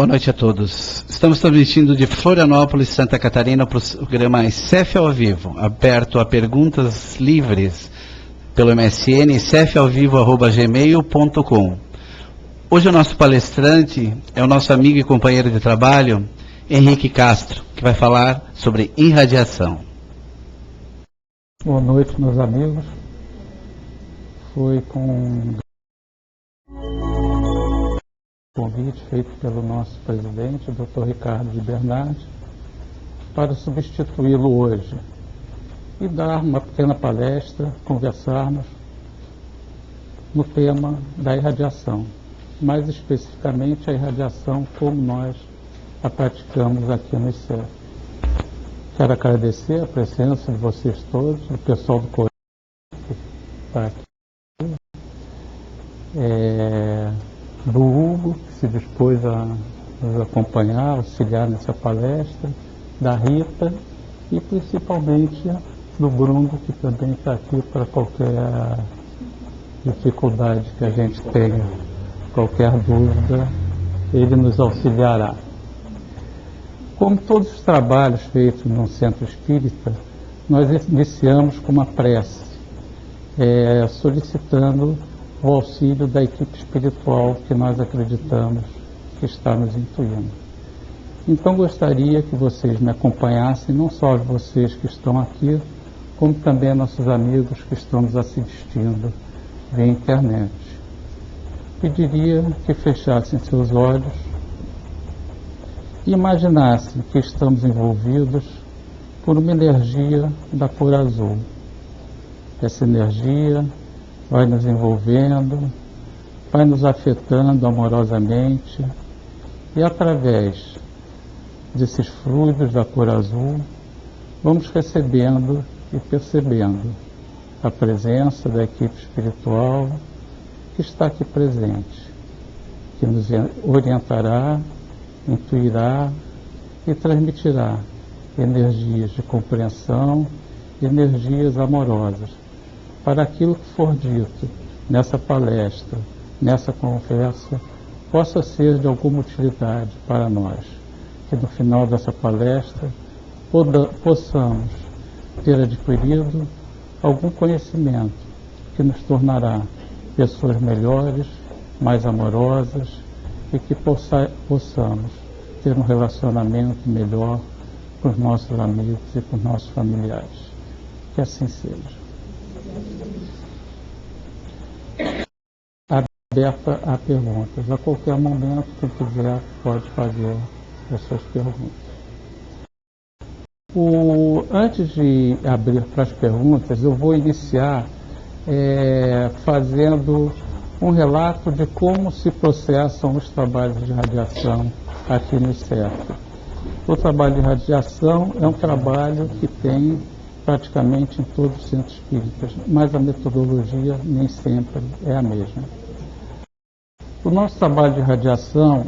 Boa noite a todos. Estamos transmitindo de Florianópolis, Santa Catarina, para o programa ICEF ao Vivo, aberto a perguntas livres pelo MSN, cefalvivo@gmail.com. Hoje o nosso palestrante é o nosso amigo e companheiro de trabalho, Henrique Castro, que vai falar sobre irradiação. Boa noite, meus amigos. Foi com convite feito pelo nosso presidente, o Dr. Ricardo de Bernardi, para substituí-lo hoje e dar uma pequena palestra, conversarmos no tema da irradiação, mais especificamente a irradiação como nós a praticamos aqui no ICEF. Quero agradecer a presença de vocês todos, o pessoal do Correio que está aqui, do Hugo, que se dispôs a nos acompanhar, auxiliar nessa palestra, da Rita e principalmente do Bruno, que também está aqui para qualquer dificuldade que a gente tenha, qualquer dúvida, ele nos auxiliará. Como todos os trabalhos feitos no Centro Espírita, nós iniciamos com uma prece, solicitando o auxílio da equipe espiritual que nós acreditamos que está nos intuindo. Então gostaria que vocês me acompanhassem, não só vocês que estão aqui, como também nossos amigos que estão nos assistindo via internet. Pediria que fechassem seus olhos e imaginassem que estamos envolvidos por uma energia da cor azul. Essa energia vai nos envolvendo, vai nos afetando amorosamente e através desses fluidos da cor azul vamos recebendo e percebendo a presença da equipe espiritual que está aqui presente, que nos orientará, intuirá e transmitirá energias de compreensão, energias amorosas, para aquilo que for dito nessa palestra, nessa conversa, possa ser de alguma utilidade para nós, que no final dessa palestra possamos ter adquirido algum conhecimento que nos tornará pessoas melhores, mais amorosas e que possamos ter um relacionamento melhor com os nossos amigos e com os nossos familiares. Que assim seja. Aberta a perguntas. A qualquer momento, quem quiser pode fazer as suas perguntas. Antes de abrir para as perguntas, eu vou iniciar fazendo um relato de como se processam os trabalhos de radiação aqui no ICEF. O trabalho de radiação é um trabalho que tem praticamente em todos os centros espíritas, mas a metodologia nem sempre é a mesma. O nosso trabalho de radiação,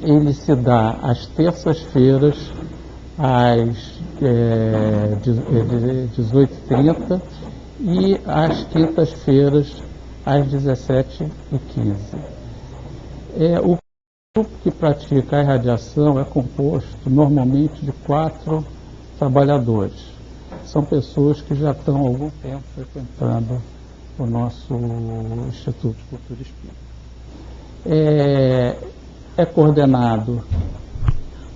ele se dá às terças-feiras, às 18h30 e às quintas-feiras, às 17h15. O grupo que pratica a irradiação é composto normalmente de 4 trabalhadores. São pessoas que já estão há algum tempo frequentando o nosso Instituto de Cultura Espírita. É coordenado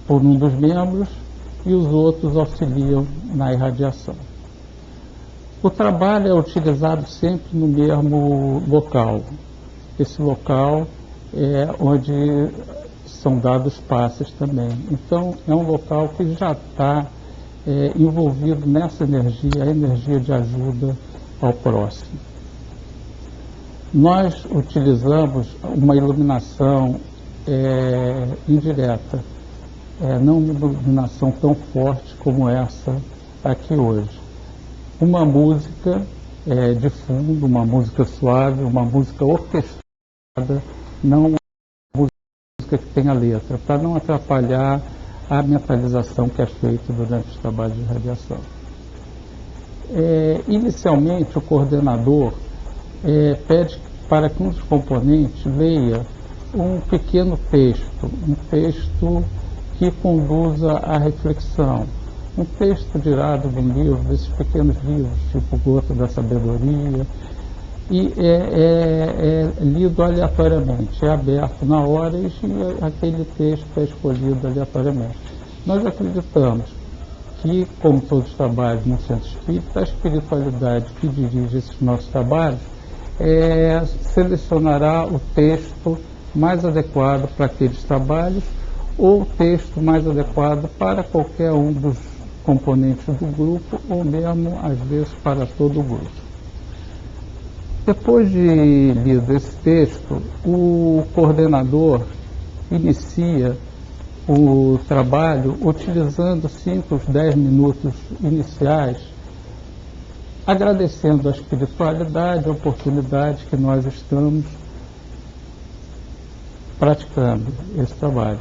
por um dos membros e os outros auxiliam na irradiação. O trabalho é utilizado sempre no mesmo local. Esse local é onde são dados passes também. Então, é um local que já está envolvido nessa energia, a energia de ajuda ao próximo. Nós utilizamos uma iluminação indireta, não uma iluminação tão forte como essa aqui hoje. Uma música de fundo, uma música suave, uma música orquestrada, não uma música que tenha letra, para não atrapalhar a mentalização que é feita durante os trabalhos de radiação. Inicialmente, o coordenador pede para que um dos componentes leia um pequeno texto, um texto que conduza à reflexão, um texto tirado de um livro, desses pequenos livros, tipo Gota da Sabedoria, e é lido aleatoriamente, é aberto na hora e aquele texto é escolhido aleatoriamente. Nós acreditamos que, como todos os trabalhos no Centro Espírita, a espiritualidade que dirige esses nossos trabalhos selecionará o texto mais adequado para aqueles trabalhos ou o texto mais adequado para qualquer um dos componentes do grupo ou mesmo, às vezes, para todo o grupo. Depois de lido esse texto, o coordenador inicia o trabalho utilizando 5 ou 10 minutos iniciais, agradecendo a espiritualidade, a oportunidade que nós estamos praticando esse trabalho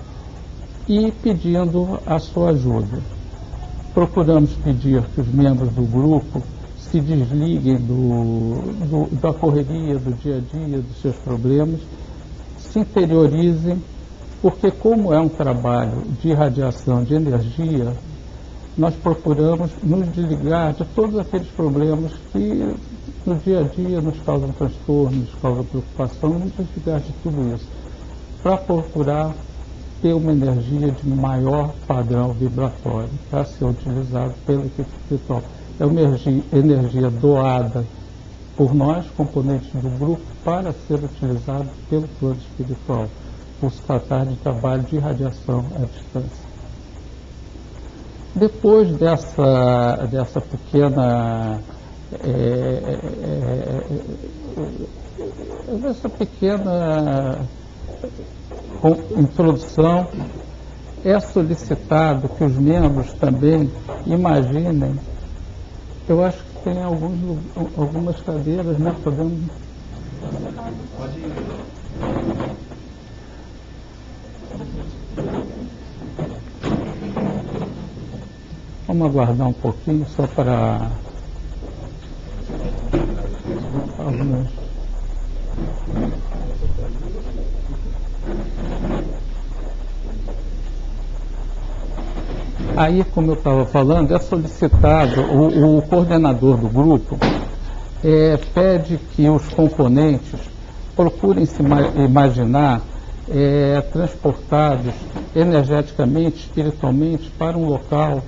e pedindo a sua ajuda. Procuramos pedir que os membros do grupo se desliguem da correria do dia a dia, dos seus problemas, se interiorizem, porque como é um trabalho de irradiação de energia, nós procuramos nos desligar de todos aqueles problemas que no dia a dia nos causam transtorno, nos causam preocupação, nos desligar de tudo isso, para procurar ter uma energia de maior padrão vibratório para ser utilizado pela equipe espiritual. É uma energia doada por nós, componentes do grupo, para ser utilizado pelo plano espiritual, por se tratar de trabalho de irradiação à distância. Depois dessa pequena introdução, é solicitado que os membros também imaginem. Eu acho que tem algumas cadeiras, né? Podemos... Pode ir. Vamos aguardar um pouquinho só para alguns. Aí, como eu estava falando, é solicitado, o coordenador do grupo pede que os componentes procurem se imaginar transportados energeticamente, espiritualmente, para um local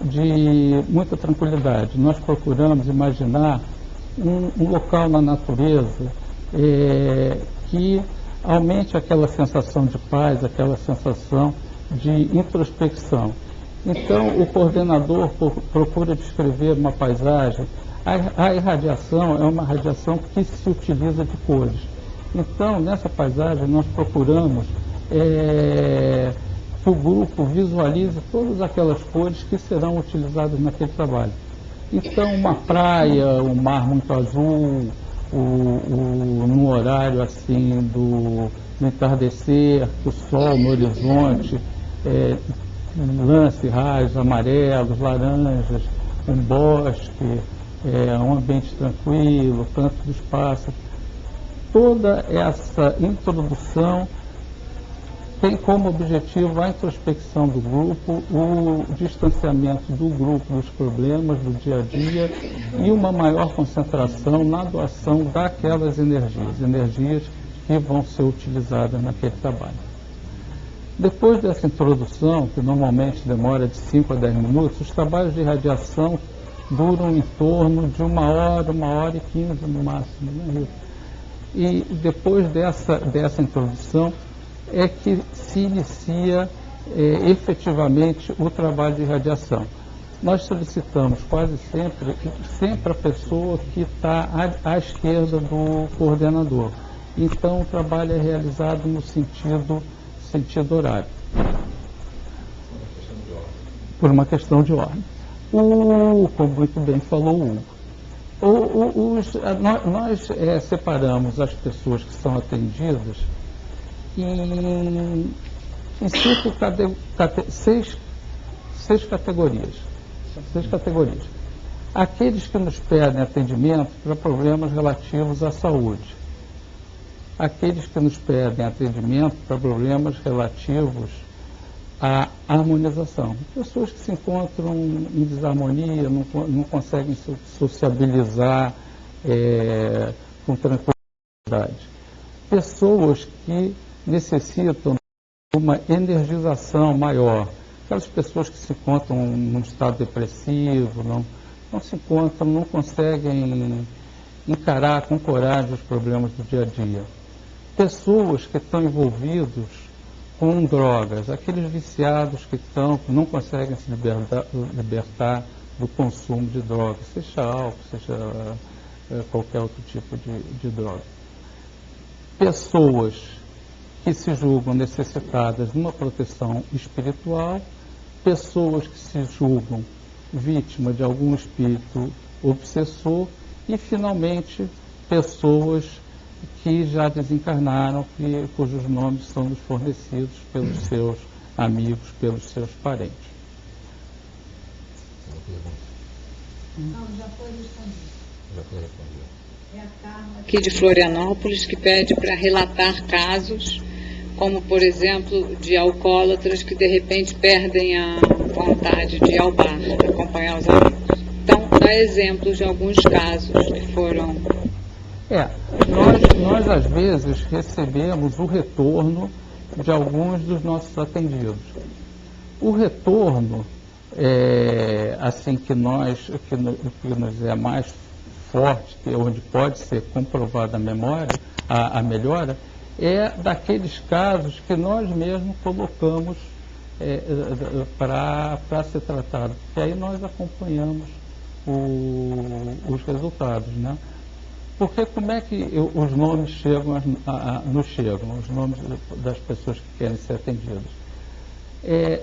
de muita tranquilidade. Nós procuramos imaginar um local na natureza que aumente aquela sensação de paz, aquela sensação de introspecção. Então, o coordenador procura descrever uma paisagem. A irradiação é uma radiação que se utiliza de cores. Então, nessa paisagem, nós procuramos que o grupo visualize todas aquelas cores que serão utilizadas naquele trabalho. Então, uma praia, um mar muito azul, num horário assim do entardecer, o sol no horizonte, lance raios amarelos, laranjas, um bosque, um ambiente tranquilo, canto dos pássaros. Toda essa introdução tem como objetivo a introspecção do grupo, o distanciamento do grupo dos problemas do dia a dia e uma maior concentração na doação daquelas energias que vão ser utilizadas naquele trabalho. Depois dessa introdução, que normalmente demora de 5 a 10 minutos, os trabalhos de irradiação duram em torno de 1 hora e 15 no máximo, né? E depois dessa introdução é que se inicia efetivamente o trabalho de irradiação. Nós solicitamos quase sempre a pessoa que está à esquerda do coordenador. Então o trabalho é realizado no sentido horário, por uma questão de ordem. Como muito bem falou o Hugo, nós separamos as pessoas que são atendidas em 6 categorias. 6 categorias. Aqueles que nos pedem atendimento para problemas relativos à saúde. aqueles que nos pedem atendimento para problemas relativos à harmonização. Pessoas que se encontram em desarmonia, não conseguem sociabilizar com tranquilidade. Pessoas que necessitam de uma energização maior. Aquelas pessoas que se encontram num estado depressivo, não se encontram, não conseguem encarar com coragem os problemas do dia a dia. Pessoas que estão envolvidos com drogas, aqueles viciados que não conseguem se libertar do consumo de drogas, seja álcool, seja qualquer outro tipo de droga. Pessoas que se julgam necessitadas de uma proteção espiritual, pessoas que se julgam vítimas de algum espírito obsessor e, finalmente, pessoas que já desencarnaram, cujos nomes são nos fornecidos pelos seus amigos, pelos seus parentes. Não, já foi respondido. Já foi respondido. É a Carla Aqui de Florianópolis, que pede para relatar casos, como, por exemplo, de alcoólatras que de repente perdem a vontade de ir ao bar, de acompanhar os amigos. Então, dá exemplos de alguns casos que foram... Nós às vezes recebemos o retorno de alguns dos nossos atendidos. O retorno, assim que nos é mais forte, onde pode ser comprovada a melhora, é daqueles casos que nós mesmos colocamos para ser tratado. E aí nós acompanhamos os resultados, né? Porque como é que os nomes nos chegam, os nomes das pessoas que querem ser atendidas?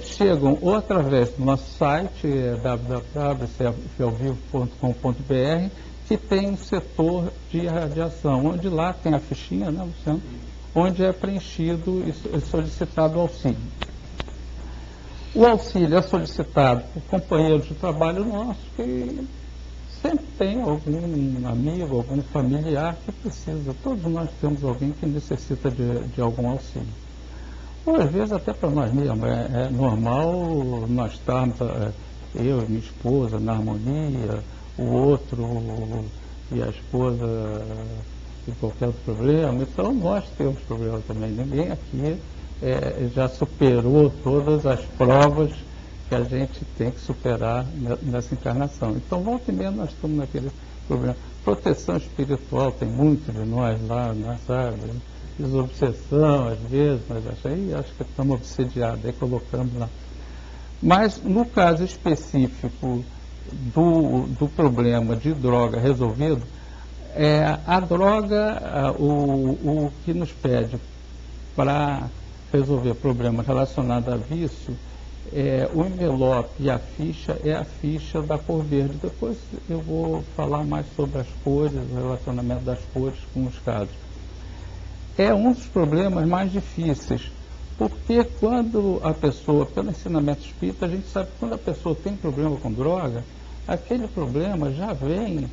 Chegam ou através do nosso site, www.cfelvivo.com.br, que tem um setor de radiação, onde lá tem a fichinha, né, Luciano? Onde é preenchido e solicitado o auxílio. O auxílio é solicitado por companheiros de trabalho nossos que sempre tem algum amigo, algum familiar que precisa. Todos nós temos alguém que necessita de algum auxílio. Ou às vezes até para nós mesmos. É normal nós estarmos, eu e minha esposa, na harmonia, o outro e a esposa em qualquer outro problema. Então nós temos problema também. Ninguém aqui já superou todas as provas que a gente tem que superar nessa encarnação. Então, volta e meia, nós estamos naquele problema. Proteção espiritual, tem muito de nós lá, sabe? Desobsessão, às vezes, mas acho que estamos obsediados, aí colocamos lá. Mas, no caso específico do problema de droga resolvido, a droga, o que nos pede para resolver problemas relacionados a vício, o envelope e a ficha é a ficha da cor verde. Depois eu vou falar mais sobre as cores, o relacionamento das cores com os casos. É um dos problemas mais difíceis, porque quando a pessoa, pelo ensinamento espírita, a gente sabe que quando a pessoa tem problema com droga, aquele problema já vem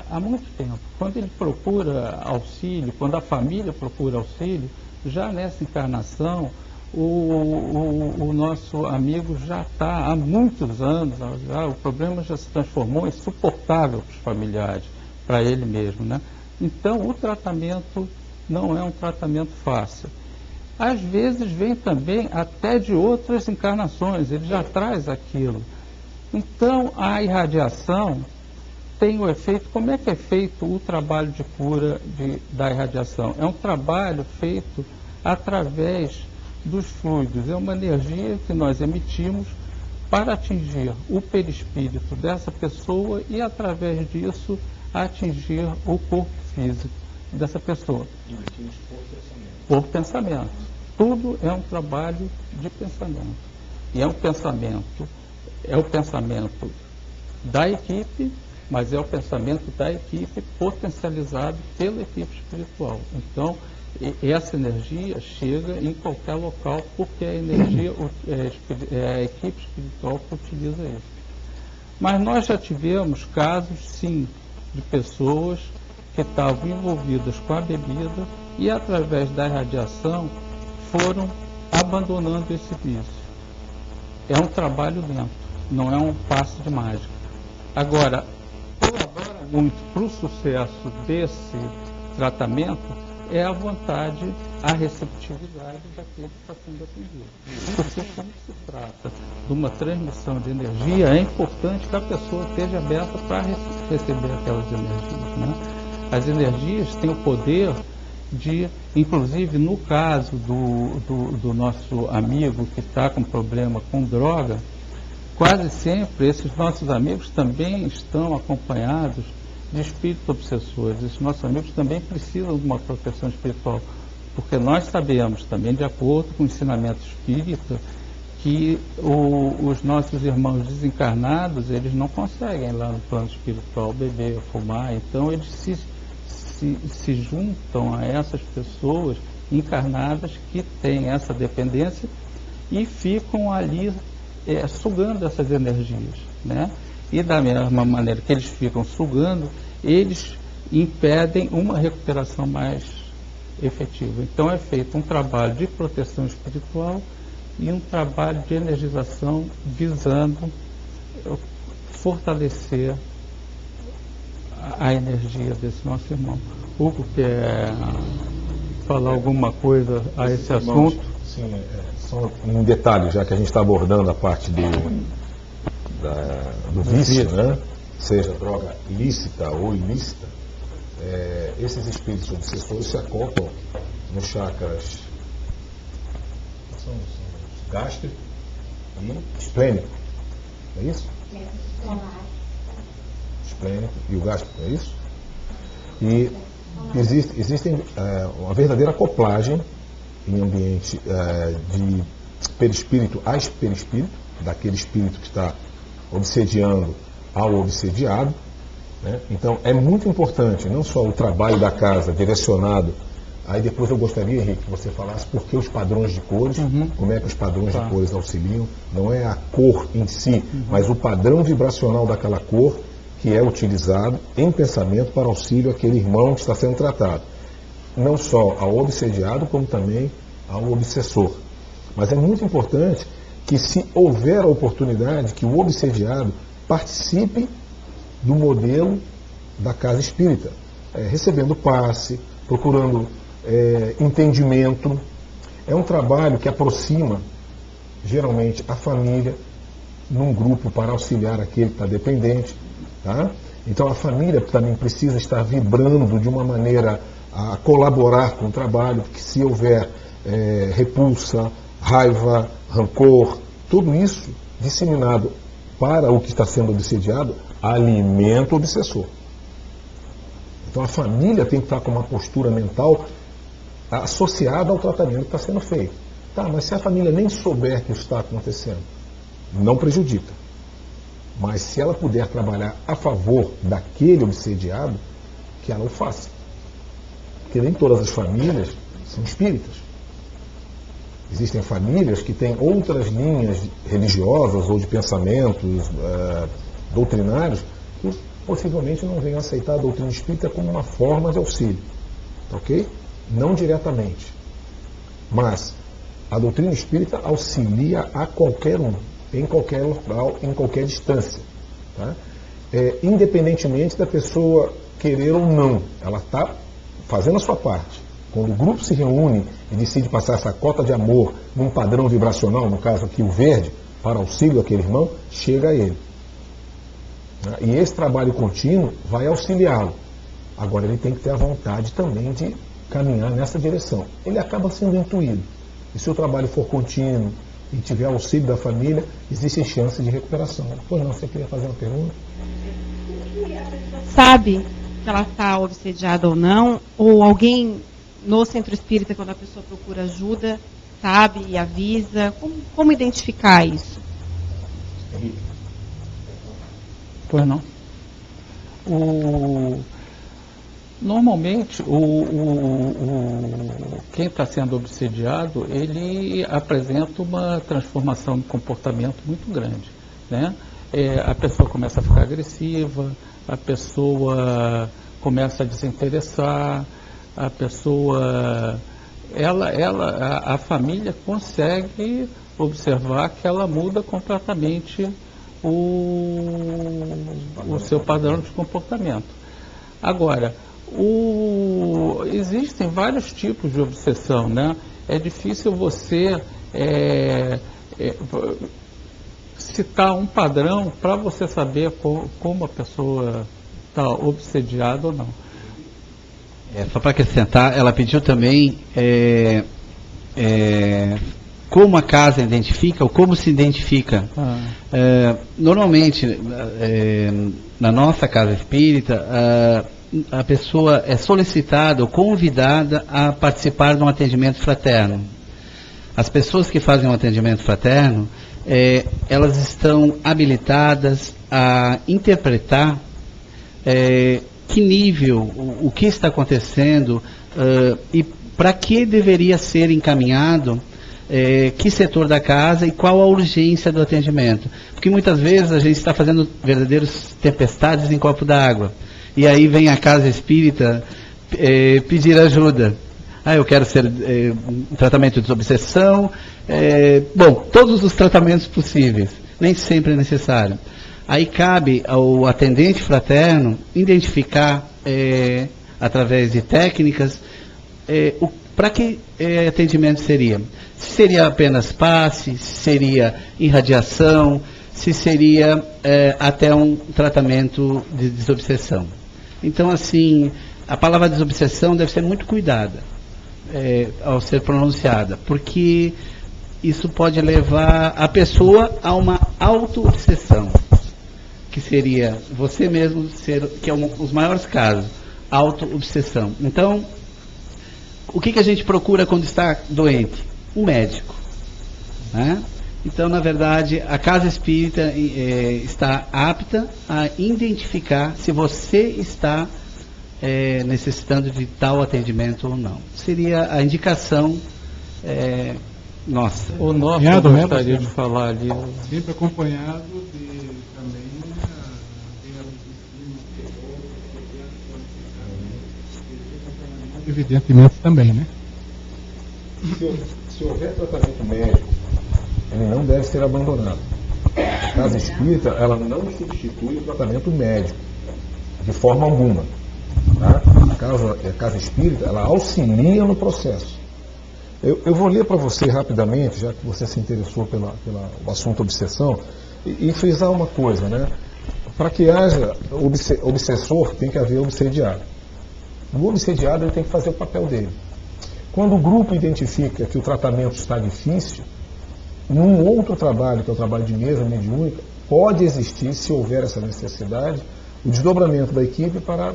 há muito tempo. Quando ele procura auxílio, quando a família procura auxílio, já nessa encarnação, o nosso amigo já está há muitos anos, o problema já se transformou em insuportável para os familiares, para ele mesmo, né? Então, o tratamento não é um tratamento fácil. Às vezes vem também até de outras encarnações, ele já traz aquilo. Então, a irradiação tem o efeito. Como é que é feito o trabalho de cura da irradiação? É um trabalho feito através dos fluidos, é uma energia que nós emitimos para atingir o perispírito dessa pessoa e, através disso, atingir o corpo físico dessa pessoa. Emitimos Por pensamento. Tudo é um trabalho de pensamento. E é o pensamento da equipe, mas é o pensamento da equipe potencializado pela equipe espiritual. Então, essa energia chega em qualquer local, porque a energia é a equipe espiritual que utiliza isso. Mas nós já tivemos casos, sim, de pessoas que estavam envolvidas com a bebida e, através da irradiação, foram abandonando esse vício. É um trabalho lento, não é um passe de mágica. Agora, colabora muito para o sucesso desse tratamento é a vontade, a receptividade daquele que está sendo atendido. Porque como se trata de uma transmissão de energia, é importante que a pessoa esteja aberta para receber aquelas energias, né? As energias têm o poder de, inclusive no caso do nosso amigo que está com problema com droga, quase sempre esses nossos amigos também estão acompanhados de espíritos obsessores. Esses nossos amigos também precisam de uma proteção espiritual, porque nós sabemos também, de acordo com o ensinamento espírita, que os nossos irmãos desencarnados, eles não conseguem lá no plano espiritual beber, fumar, então eles se juntam a essas pessoas encarnadas que têm essa dependência e ficam ali sugando essas energias, né? E da mesma maneira que eles ficam sugando, eles impedem uma recuperação mais efetiva. Então é feito um trabalho de proteção espiritual e um trabalho de energização visando fortalecer a energia desse nosso irmão. Hugo quer falar alguma coisa a esse assunto? Sim, só um detalhe, já que a gente está abordando a parte do vício, né? Seja droga lícita ou ilícita, esses espíritos obsessores se acoplam nos chakras gástrico e esplênico, é isso? Esplênico e o gástrico, é isso? E existe uma verdadeira acoplagem em ambiente de perispírito a perispírito, daquele espírito que está obsediando ao obsediado, né? Então é muito importante não só o trabalho da casa direcionado. Aí depois eu gostaria, Henrique, que você falasse por que os padrões de cores, como é que os padrões de cores auxiliam. Não é a cor em si, mas o padrão vibracional daquela cor que é utilizado em pensamento para auxílio àquele irmão que está sendo tratado. Não só ao obsediado, como também ao obsessor. Mas é muito importante que, se houver a oportunidade, que o obsediado participe do modelo da casa espírita, recebendo passe, procurando entendimento. É um trabalho que aproxima, geralmente, a família num grupo para auxiliar aquele que está dependente. Tá? Então a família também precisa estar vibrando de uma maneira a colaborar com o trabalho, porque se houver repulsa, raiva, rancor, tudo isso disseminado para o que está sendo obsediado, alimenta o obsessor. Então a família tem que estar com uma postura mental associada ao tratamento que está sendo feito. Tá, mas se a família nem souber que isso está acontecendo, não prejudica. Mas se ela puder trabalhar a favor daquele obsediado, que ela o faça. Porque nem todas as famílias são espíritas. Existem famílias que têm outras linhas religiosas ou de pensamentos doutrinários que possivelmente não venham aceitar a doutrina espírita como uma forma de auxílio. Ok? Não diretamente. Mas a doutrina espírita auxilia a qualquer um, em qualquer local, em qualquer distância. Tá? Independentemente da pessoa querer ou não, ela está fazendo a sua parte. Quando o grupo se reúne e decide passar essa cota de amor num padrão vibracional, no caso aqui o verde, para auxílio daquele irmão, chega a ele. E esse trabalho contínuo vai auxiliá-lo. Agora ele tem que ter a vontade também de caminhar nessa direção. Ele acaba sendo intuído. E se o trabalho for contínuo e tiver auxílio da família, existem chances de recuperação. Pois não, você queria fazer uma pergunta? Sabe se ela está obsediada ou não? Ou alguém no centro espírita, quando a pessoa procura ajuda, sabe e avisa? Como identificar isso? Pois não. Normalmente, quem está sendo obsediado, ele apresenta uma transformação de comportamento muito grande, né? A pessoa começa a ficar agressiva, a pessoa começa a desinteressar, a pessoa, a família consegue observar que ela muda completamente o seu padrão de comportamento. Agora, existem vários tipos de obsessão, né? É difícil você citar um padrão para você saber como a pessoa está obsediada ou não. Só para acrescentar, ela pediu também como a casa identifica ou como se identifica. Normalmente, na nossa casa espírita, a pessoa é solicitada ou convidada a participar de um atendimento fraterno. As pessoas que fazem um atendimento fraterno, elas estão habilitadas a interpretar que nível, o que está acontecendo e para que deveria ser encaminhado que setor da casa e qual a urgência do atendimento. Porque muitas vezes a gente está fazendo verdadeiras tempestades em copo d'água. E aí vem a casa espírita pedir ajuda. Eu quero ser um tratamento de desobsessão. Todos os tratamentos possíveis. Nem sempre é necessário. Aí cabe ao atendente fraterno identificar, através de técnicas, para que atendimento seria. Se seria apenas passe, se seria irradiação, se seria até um tratamento de desobsessão. Então, assim, a palavra desobsessão deve ser muito cuidada ao ser pronunciada, porque isso pode levar a pessoa a uma auto-obsessão, que seria você mesmo ser, que é os maiores casos, auto-obsessão. Então, o que a gente procura quando está doente? Um médico, né? Então, na verdade, a casa espírita está apta a identificar se você está necessitando de tal atendimento ou não. Seria a indicação nossa. O Norton gostaria de falar ali. Sempre acompanhado de também evidentemente também, né? Se houver tratamento médico, ele não deve ser abandonado. A casa espírita, ela não substitui o tratamento médico, de forma alguma. Tá? A casa espírita, ela auxilia no processo. Eu vou ler para você rapidamente, já que você se interessou pelo assunto obsessão, e frisar uma coisa, né? Para que haja obsessor, tem que haver obsediado. O obsediado, ele tem que fazer o papel dele. Quando o grupo identifica que o tratamento está difícil, num outro trabalho, que é o trabalho de mesa mediúnica, pode existir, se houver essa necessidade, o desdobramento da equipe para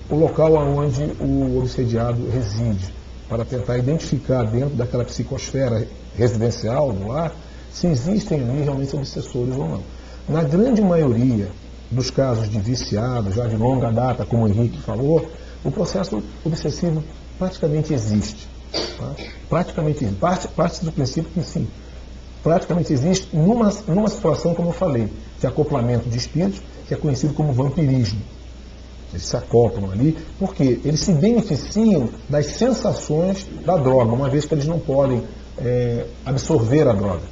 o local onde o obsediado reside, para tentar identificar dentro daquela psicosfera residencial do lar, se existem ali realmente obsessores ou não. Na grande maioria dos casos de viciados, já de longa data, como o Henrique falou, o processo obsessivo praticamente existe. Tá? Praticamente existe. Parte do princípio que sim, praticamente existe numa situação, como eu falei, de acoplamento de espíritos, que é conhecido como vampirismo. Eles se acoplam ali, porque eles se beneficiam das sensações da droga, uma vez que eles não podem absorver a droga.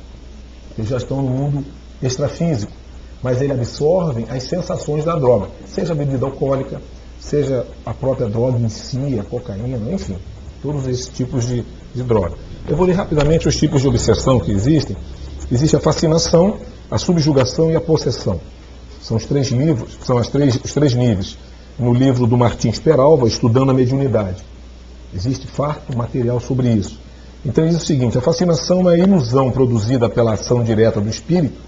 Eles já estão no mundo extrafísico, mas eles absorvem as sensações da droga, seja a bebida alcoólica, seja a própria droga em si, a cocaína, enfim, todos esses tipos de droga. Eu vou ler rapidamente os tipos de obsessão que existem. Existe a fascinação, a subjugação e a possessão. São os três livros, os três níveis. No livro do Martins Peralva, Estudando a Mediunidade. Existe farto material sobre isso. Então diz o seguinte: a fascinação é a ilusão produzida pela ação direta do espírito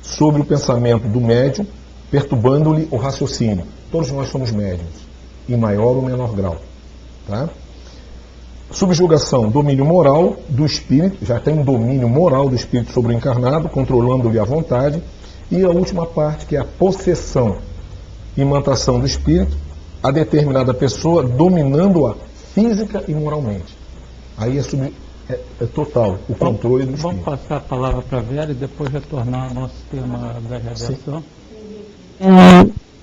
sobre o pensamento do médium, perturbando-lhe o raciocínio. Todos nós somos médiuns, em maior ou menor grau. Tá? Subjugação, domínio moral do espírito, já tem um domínio moral do espírito sobre o encarnado, controlando-lhe a vontade. E a última parte, que é a possessão, imantação do espírito, a determinada pessoa dominando-a física e moralmente. Aí é total o controle do espírito. Vamos passar a palavra para a Vera e depois retornar ao nosso tema da radiação.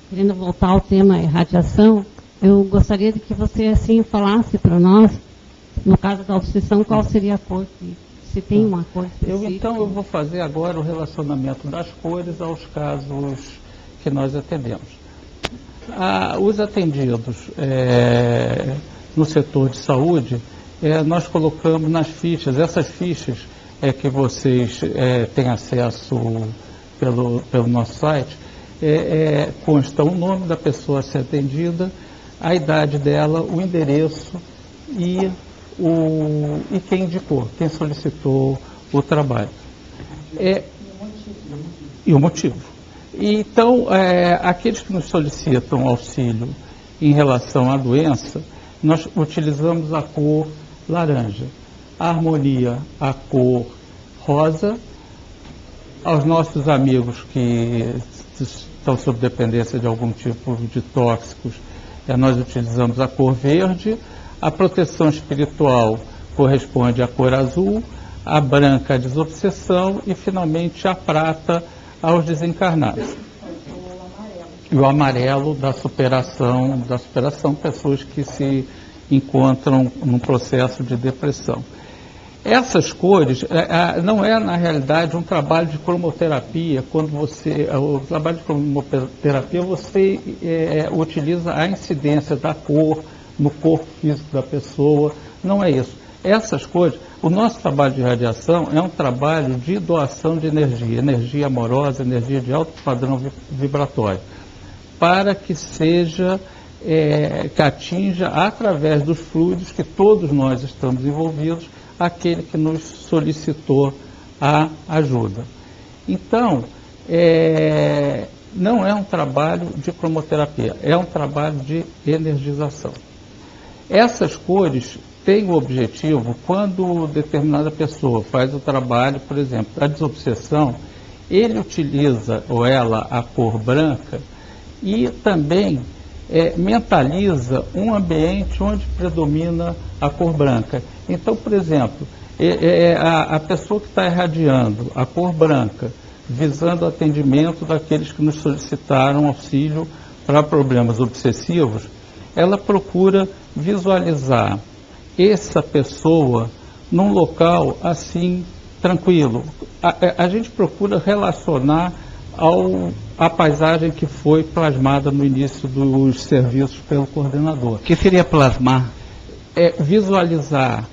Querendo voltar ao tema radiação, Eu gostaria de que você, assim, falasse para nós, no caso da obsessão, qual seria a cor, se tem uma cor específica. Então, eu vou fazer agora o relacionamento das cores aos casos que nós atendemos. Os atendidos no setor de saúde, nós colocamos nas fichas, essas fichas que vocês têm acesso pelo nosso site, consta o nome da pessoa a ser atendida, a idade dela, o endereço e quem indicou, quem solicitou o trabalho. E o motivo. Então, aqueles que nos solicitam auxílio em relação à doença, nós utilizamos a cor laranja. A harmonia, a cor rosa. Aos nossos amigos que estão sob dependência de algum tipo de tóxicos, nós utilizamos a cor verde. A proteção espiritual corresponde à cor azul, a branca à desobsessão e, finalmente, a prata aos desencarnados. E o amarelo da superação, pessoas que se encontram num processo de depressão. Essas cores, não é na realidade um trabalho de cromoterapia, o trabalho de cromoterapia você utiliza a incidência da cor no corpo físico da pessoa, não é isso. Essas cores, o nosso trabalho de radiação é um trabalho de doação de energia amorosa, energia de alto padrão vibratório, para que que atinja através dos fluidos que todos nós estamos envolvidos, aquele que nos solicitou a ajuda. Então, não é um trabalho de cromoterapia, é um trabalho de energização. Essas cores têm o objetivo, quando determinada pessoa faz o trabalho, por exemplo, da desobsessão, ele utiliza, ou ela, a cor branca e também mentaliza um ambiente onde predomina a cor branca. Então, por exemplo, a pessoa que está irradiando a cor branca, visando o atendimento daqueles que nos solicitaram auxílio para problemas obsessivos, ela procura visualizar essa pessoa num local assim, tranquilo. A gente procura relacionar a paisagem que foi plasmada no início dos serviços pelo coordenador. O que seria plasmar? Visualizar,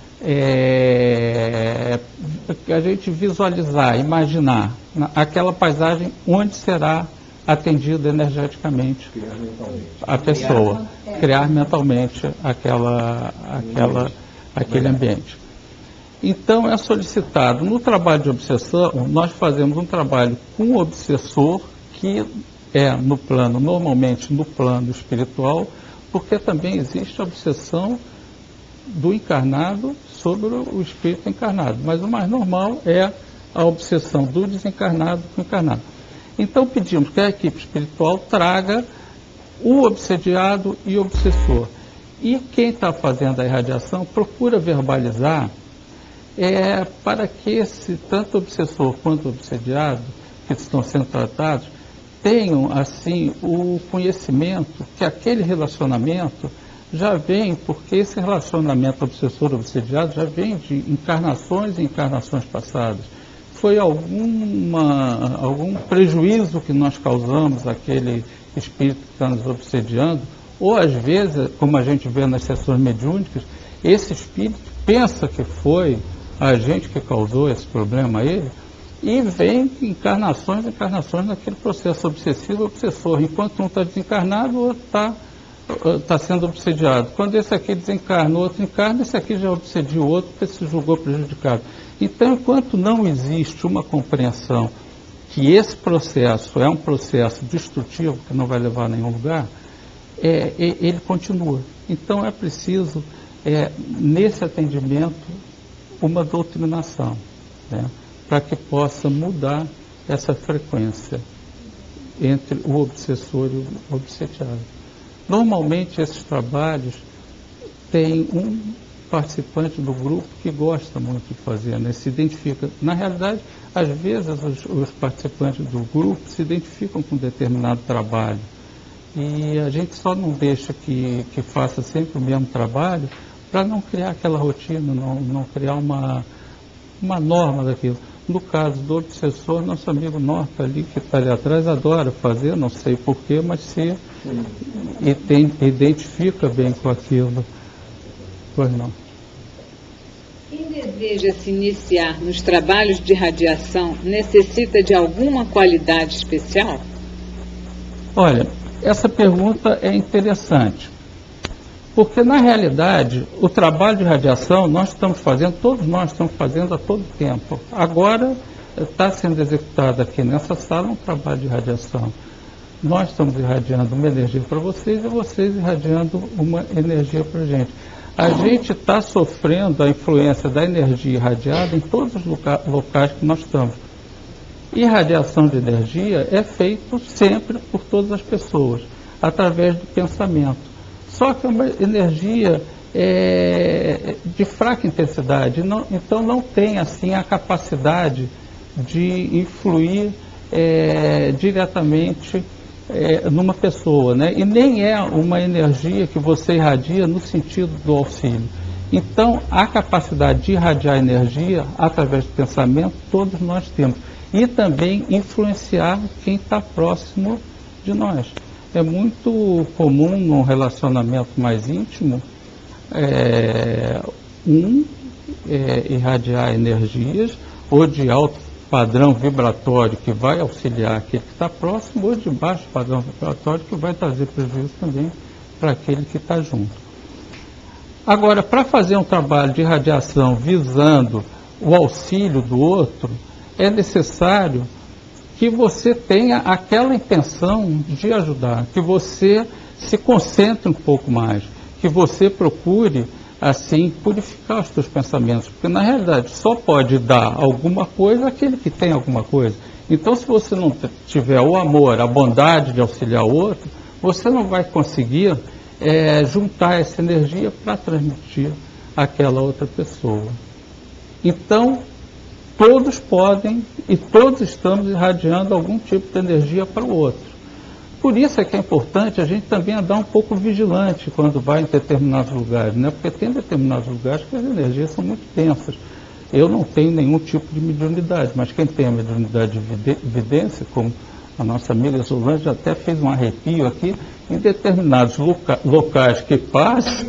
a gente visualizar, imaginar aquela paisagem onde será atendida energeticamente a pessoa, criar mentalmente aquele ambiente. Então, é solicitado, no trabalho de obsessão, nós fazemos um trabalho com o obsessor, que normalmente no plano espiritual, porque também existe a obsessão do encarnado sobre o espírito encarnado. Mas o mais normal é a obsessão do desencarnado com o encarnado. Então, pedimos que a equipe espiritual traga o obsediado e o obsessor. E quem está fazendo a irradiação procura verbalizar para que tanto o obsessor quanto o obsediado, que estão sendo tratados, tenham, assim, o conhecimento que aquele relacionamento já vem, porque esse relacionamento obsessor-obsediado já vem de encarnações e encarnações passadas. Foi algum prejuízo que nós causamos àquele espírito que está nos obsediando, ou às vezes, como a gente vê nas sessões mediúnicas, esse espírito pensa que foi a gente que causou esse problema a ele, e vem encarnações naquele processo obsessivo-obsessor. Enquanto um está desencarnado, o outro está sendo obsediado. Quando esse aqui desencarna, o outro encarna, esse aqui já obsediou o outro, porque se julgou prejudicado. Então, enquanto não existe uma compreensão que esse processo é um processo destrutivo, que não vai levar a nenhum lugar, ele continua. Então, é preciso, nesse atendimento, uma doutrinação, né, para que possa mudar essa frequência entre o obsessor e o obsediado. Normalmente, esses trabalhos têm um participante do grupo que gosta muito de fazer, né? Se identifica. Na realidade, às vezes os participantes do grupo se identificam com determinado trabalho E a gente só não deixa que faça sempre o mesmo trabalho para não criar aquela rotina, não criar uma norma daquilo. No caso do obsessor, nosso amigo Norton ali, que está ali atrás, adora fazer, não sei porquê, mas se identifica bem com aquilo. Pois não. Quem deseja se iniciar nos trabalhos de radiação necessita de alguma qualidade especial? Olha, essa pergunta é interessante, porque na realidade o trabalho de radiação todos nós estamos fazendo a todo tempo. Agora está sendo executado aqui nessa sala um trabalho de radiação. Nós estamos irradiando uma energia para vocês e vocês irradiando uma energia para a gente. A gente está sofrendo a influência da energia irradiada em todos os locais que nós estamos. Irradiação de energia é feito sempre por todas as pessoas, através do pensamento. Só que é uma energia de fraca intensidade, então não tem assim a capacidade de influir diretamente numa pessoa, né? E nem é uma energia que você irradia no sentido do auxílio. Então, a capacidade de irradiar energia através do pensamento, todos nós temos. E também influenciar quem está próximo de nós. É muito comum num relacionamento mais íntimo, irradiar energias, ou de alto padrão vibratório que vai auxiliar aquele que está próximo, ou de baixo padrão vibratório que vai trazer prejuízo também para aquele que está junto. Agora, para fazer um trabalho de radiação visando o auxílio do outro, é necessário que você tenha aquela intenção de ajudar, que você se concentre um pouco mais, que você procure, assim, purificar os seus pensamentos, porque na realidade só pode dar alguma coisa aquele que tem alguma coisa. Então, se você não tiver o amor, a bondade de auxiliar o outro, você não vai conseguir juntar essa energia para transmitir àquela outra pessoa. Então, todos podem e todos estamos irradiando algum tipo de energia para o outro. Por isso é que é importante a gente também andar um pouco vigilante quando vai em determinados lugares, né? Porque tem determinados lugares que as energias são muito densas. Eu não tenho nenhum tipo de mediunidade, mas quem tem a mediunidade de evidência, como a nossa amiga Solange até fez um arrepio aqui, em determinados locais que passa...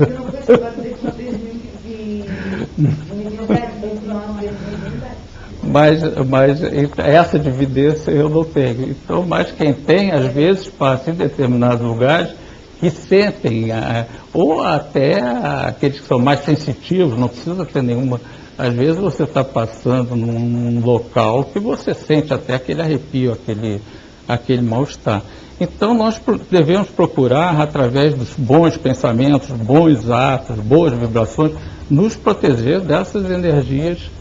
Mas essa de evidência eu não tenho. Então, mas quem tem, às vezes, passa em determinados lugares que sentem, ou até aqueles que são mais sensitivos, não precisa ter nenhuma. Às vezes você está passando num local que você sente até aquele arrepio, aquele mal-estar. Então, nós devemos procurar, através dos bons pensamentos, bons atos, boas vibrações, nos proteger dessas energias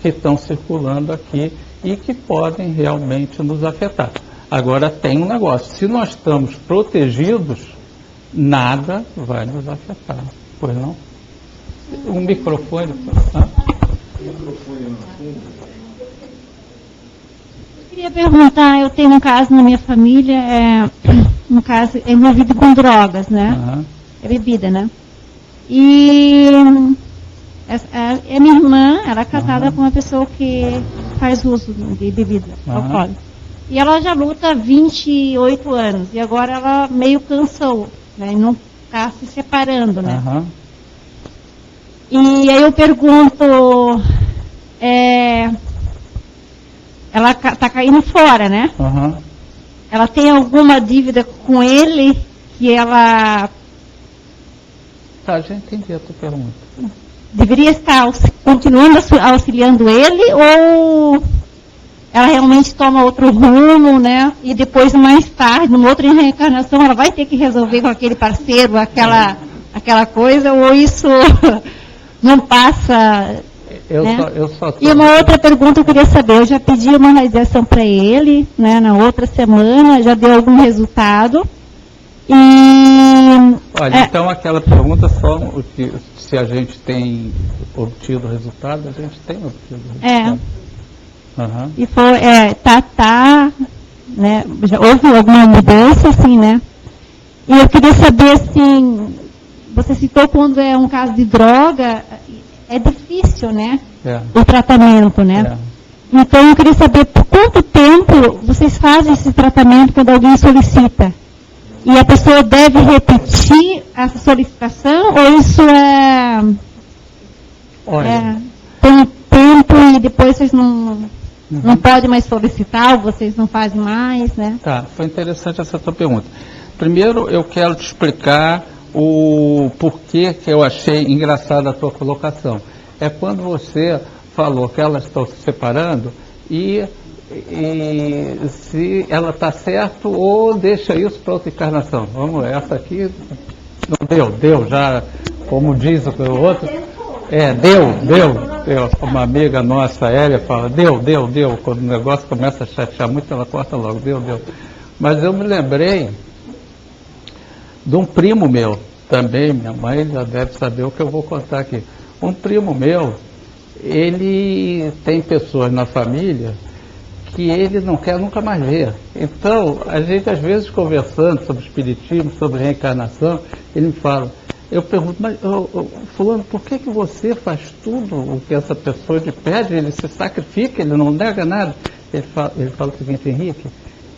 que estão circulando aqui e que podem realmente nos afetar. Agora tem um negócio, se nós estamos protegidos, nada vai nos afetar, pois não? Um microfone. Eu queria perguntar, eu tenho um caso na minha família, um caso envolvido com drogas, né? Uhum. É bebida, né? E minha irmã, ela é casada com uma pessoa que faz uso de bebida alcoólica. E ela já luta há 28 anos. E agora ela meio cansou, né? E não está se separando, né? Uhum. E aí eu pergunto, ela está caindo fora, né? Uhum. Ela tem alguma dívida com ele que ela... Tá, já entendi a tua pergunta. Deveria estar continuando auxiliando ele, ou ela realmente toma outro rumo, né? E depois, mais tarde, numa outra reencarnação, ela vai ter que resolver com aquele parceiro aquela coisa, ou isso não passa... E uma outra pergunta eu queria saber, eu já pedi uma radiação para ele, né, na outra semana, já deu algum resultado. Olha, então aquela pergunta só se a gente tem obtido resultado, a gente tem obtido resultado. Uhum. E foi, né, já houve alguma mudança, assim, né? E eu queria saber, assim, você citou quando é um caso de droga, é difícil, né? O tratamento, né? Então, eu queria saber por quanto tempo vocês fazem esse tratamento quando alguém solicita? E a pessoa deve repetir essa solicitação ou isso tem um tempo e depois vocês não podem mais solicitar, ou vocês não fazem mais, né? Tá, foi interessante essa tua pergunta. Primeiro, eu quero te explicar o porquê que eu achei engraçada a tua colocação. É quando você falou que elas estão se separando e se ela está certo ou deixa isso para outra encarnação. Vamos, essa aqui não deu, já, como diz o outro, deu. Uma amiga nossa, Hélia, fala, deu. Quando o negócio começa a chatear muito, ela corta logo, deu. Mas eu me lembrei de um primo meu, também, minha mãe já deve saber o que eu vou contar aqui. Um primo meu, ele tem pessoas na família que ele não quer nunca mais ver. Então, a gente às vezes conversando sobre espiritismo, sobre reencarnação, ele me fala, eu pergunto, mas fulano, por que você faz tudo o que essa pessoa te pede? Ele se sacrifica, ele não nega nada. Ele fala o seguinte, Henrique,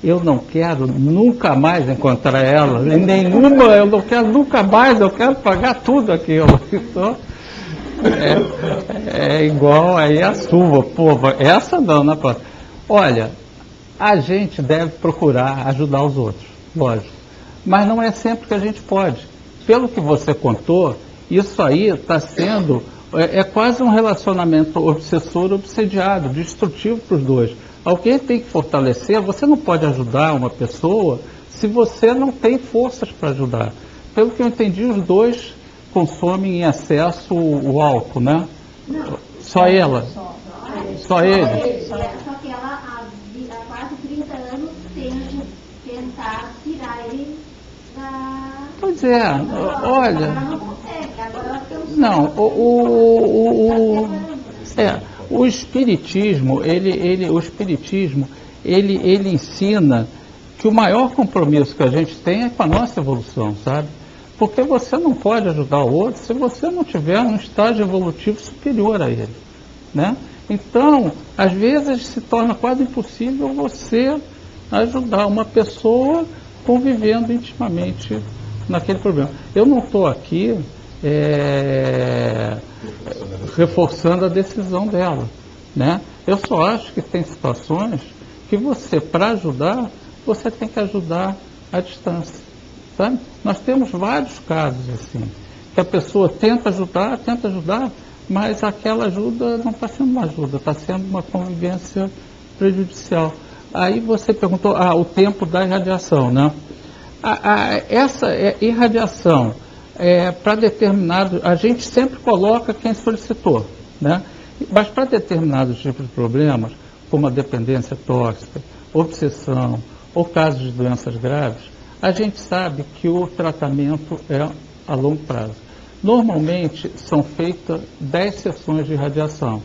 eu não quero nunca mais encontrar ela, eu não quero nunca mais, eu quero pagar tudo aquilo. Então, é igual aí a sua, povo, essa não, na próxima. Olha, a gente deve procurar ajudar os outros, lógico, mas não é sempre que a gente pode. Pelo que você contou, isso aí está sendo, é quase um relacionamento obsessor-obsediado, destrutivo para os dois. Alguém tem que fortalecer, você não pode ajudar uma pessoa se você não tem forças para ajudar. Pelo que eu entendi, os dois consomem em excesso o álcool, né? Não. Só ela? Só ele? Só que ela, há quase 30 anos, tem tentar tirar ele da... Pois é, olha... Ela não consegue, agora ela tem um... Não, o espiritismo, ele ensina que o maior compromisso que a gente tem é com a nossa evolução, sabe? Porque você não pode ajudar o outro se você não tiver um estágio evolutivo superior a ele, né? Então, às vezes se torna quase impossível você ajudar uma pessoa convivendo intimamente naquele problema. Eu não estou aqui reforçando a decisão dela, né? Eu só acho que tem situações que você, para ajudar, você tem que ajudar à distância, sabe? Nós temos vários casos assim, que a pessoa tenta ajudar, mas aquela ajuda não está sendo uma ajuda, está sendo uma convivência prejudicial. Aí você perguntou, o tempo da irradiação, né? Essa irradiação, para determinado, a gente sempre coloca quem solicitou, né? Mas para determinados tipos de problemas, como a dependência tóxica, obsessão ou casos de doenças graves, a gente sabe que o tratamento é a longo prazo. Normalmente são feitas 10 sessões de irradiação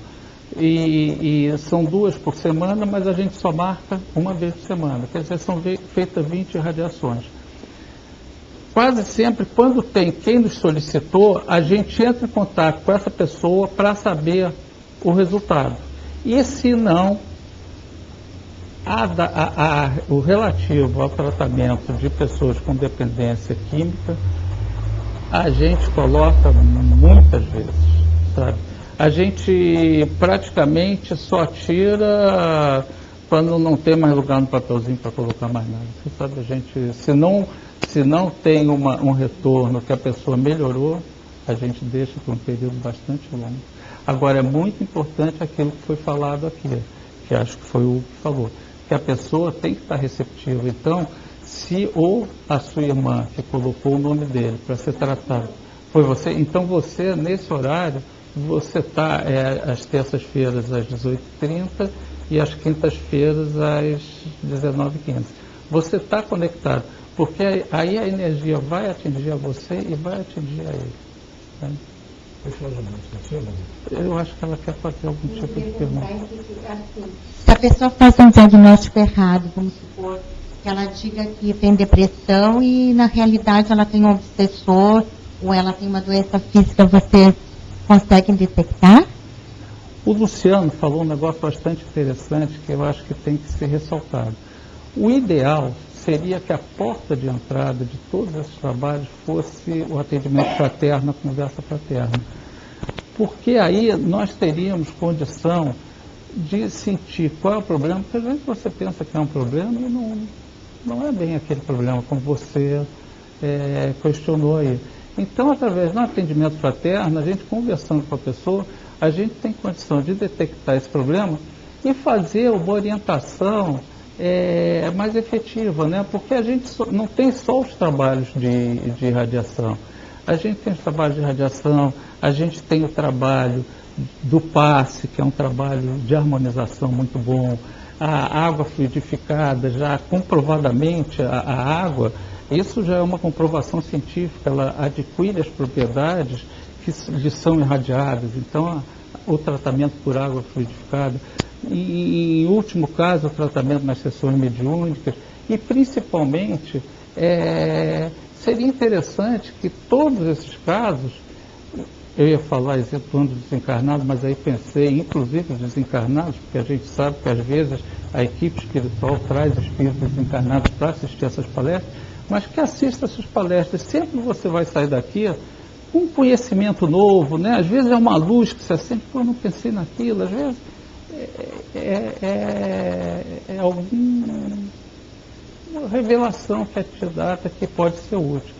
e são 2 por semana, mas a gente só marca uma vez por semana, quer dizer, são feitas 20 irradiações. Quase sempre, quando tem quem nos solicitou, a gente entra em contato com essa pessoa para saber o resultado. E se não, o relativo ao tratamento de pessoas com dependência química, a gente coloca muitas vezes, sabe? A gente praticamente só tira quando não tem mais lugar no papelzinho para colocar mais nada. Você sabe, a gente, se não tem um retorno que a pessoa melhorou, a gente deixa por um período bastante longo. Agora, é muito importante aquilo que foi falado aqui, que acho que foi o que falou, que a pessoa tem que estar receptiva. Então, se ou a sua irmã que colocou o nome dele para ser tratado foi você, então você, nesse horário, você está às terças-feiras às 18h30 e às quintas-feiras às 19h15. Você está conectado, porque aí a energia vai atingir a você e vai atingir a ele. Né? Eu acho que ela quer fazer algum tipo de pergunta. Se a pessoa faz um diagnóstico errado, vamos supor, que ela diga que tem depressão e na realidade ela tem um obsessor ou ela tem uma doença física, vocês conseguem detectar? O Luciano falou um negócio bastante interessante que eu acho que tem que ser ressaltado. O ideal seria que a porta de entrada de todos esses trabalhos fosse o atendimento fraterno, a conversa fraterna. Porque aí nós teríamos condição de sentir qual é o problema, porque às vezes você pensa que é um problema e não é bem aquele problema como você questionou aí. Então, através do atendimento fraterno, a gente conversando com a pessoa, a gente tem condição de detectar esse problema e fazer uma orientação mais efetiva, né? Porque a gente não tem só os trabalhos de radiação. A gente tem os trabalhos de radiação, a gente tem o trabalho do passe, que é um trabalho de harmonização muito bom, a água fluidificada, já comprovadamente a água, isso já é uma comprovação científica, ela adquire as propriedades que lhe são irradiadas, então o tratamento por água fluidificada, e em último caso o tratamento nas sessões mediúnicas, e principalmente seria interessante que todos esses casos, eu ia falar exemplo dos desencarnados, mas aí pensei inclusive dos desencarnados, porque a gente sabe que às vezes a equipe espiritual traz espíritos desencarnados para assistir essas palestras, mas que assista essas palestras, sempre você vai sair daqui com um conhecimento novo, né? Às vezes é uma luz que você sente, pô, eu não pensei naquilo, às vezes alguma revelação que é te dada que pode ser útil.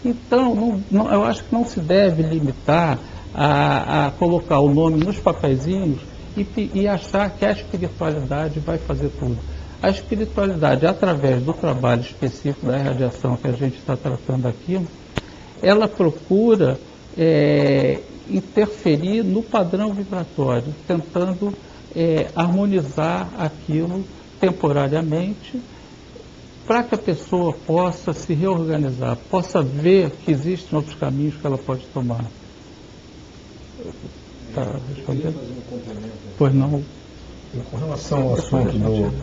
Então, eu acho que não se deve limitar a colocar o nome nos papeizinhos e achar que a espiritualidade vai fazer tudo. A espiritualidade, através do trabalho específico da irradiação que a gente está tratando aqui, ela procura interferir no padrão vibratório, tentando harmonizar aquilo temporariamente, para que a pessoa possa se reorganizar, possa ver que existem outros caminhos que ela pode tomar. Está respondendo? Pois não. Com relação ao assunto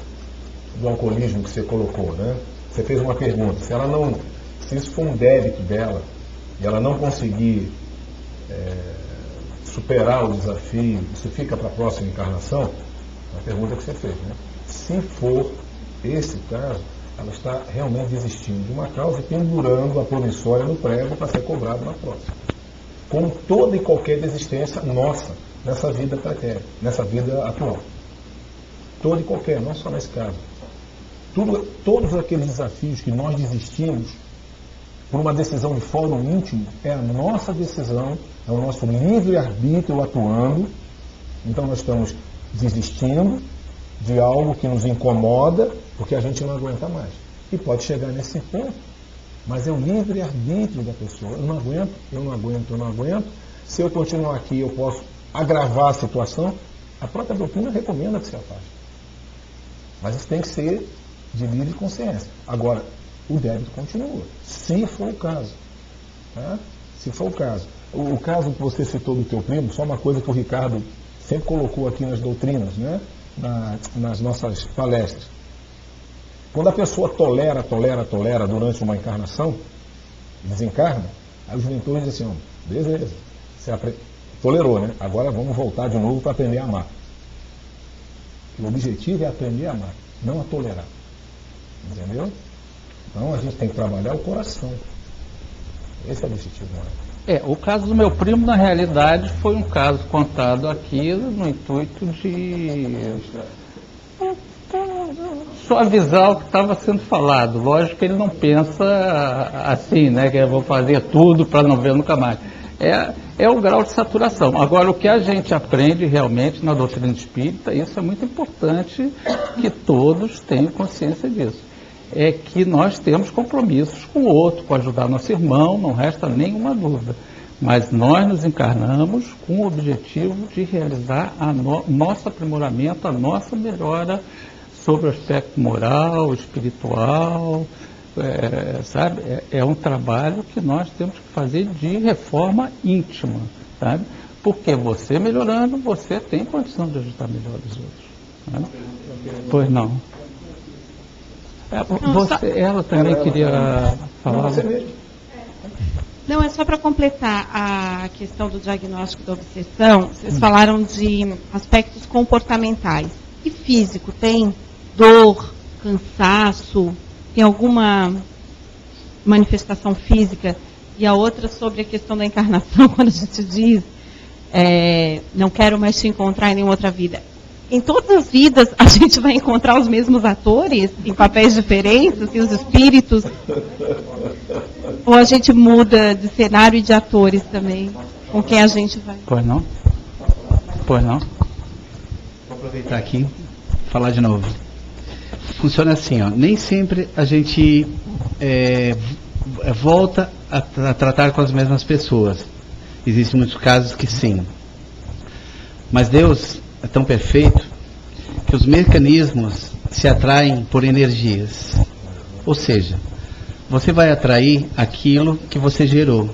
do alcoolismo que você colocou, né? Você fez uma pergunta, se isso for um débito dela e ela não conseguir superar o desafio, isso fica para a próxima encarnação? É a pergunta que você fez, né? Se for esse caso, ela está realmente desistindo de uma causa e pendurando a promissória no prego para ser cobrado na próxima. Como toda e qualquer desistência nossa nessa vida pretérita, nessa vida atual. Toda e qualquer, não só nesse caso. Todos aqueles desafios que nós desistimos por uma decisão de fórum íntimo, é a nossa decisão, é o nosso livre-arbítrio atuando. Então nós estamos desistindo de algo que nos incomoda, porque a gente não aguenta mais. E pode chegar nesse ponto, mas é o livre-arbítrio da pessoa. Eu não aguento, eu não aguento, eu não aguento. Se eu continuar aqui, eu posso agravar a situação. A própria doutrina recomenda que se afaste. Mas isso tem que ser de livre consciência. Agora, o débito continua, se for o caso. Tá? Se for o caso. O caso que você citou do teu primo, só uma coisa que o Ricardo sempre colocou aqui nas doutrinas, né? Nas nossas palestras. Quando a pessoa tolera durante uma encarnação, desencarna, aí os mentores dizem assim, beleza, você tolerou, né? Agora vamos voltar de novo para aprender a amar. O objetivo é aprender a amar, não a tolerar. Entendeu? Então a gente tem que trabalhar o coração. Esse é o objetivo, não é? O caso do meu primo, na realidade, foi um caso contado aqui no intuito de suavizar o que estava sendo falado. Lógico que ele não pensa assim, né? Que eu vou fazer tudo para não ver nunca mais. É o grau de saturação. Agora, o que a gente aprende realmente na doutrina espírita, isso é muito importante que todos tenham consciência disso. É que nós temos compromissos com o outro, com ajudar nosso irmão, não resta nenhuma dúvida. Mas nós nos encarnamos com o objetivo de realizar nosso aprimoramento, a nossa melhora sobre o aspecto moral, espiritual, sabe? É um trabalho que nós temos que fazer de reforma íntima, sabe? Porque você melhorando, você tem condição de ajudar melhor os outros. Sabe? Pois não. Ela também queria falar. Você mesmo. Não, é só para completar a questão do diagnóstico da obsessão. Vocês falaram de aspectos comportamentais. E físico? Tem dor, cansaço? Tem alguma manifestação física? E a outra sobre a questão da encarnação, quando a gente diz não quero mais te encontrar em nenhuma outra vida. Em todas as vidas a gente vai encontrar os mesmos atores em papéis diferentes, e os espíritos? Ou a gente muda de cenário e de atores também, com quem a gente vai? Pois não? Pois não? Vou aproveitar aqui, falar de novo. Funciona assim, ó. Nem sempre a gente volta a tratar com as mesmas pessoas. Existem muitos casos que sim. Mas Deus é tão perfeito que os mecanismos se atraem por energias. Ou seja, você vai atrair aquilo que você gerou.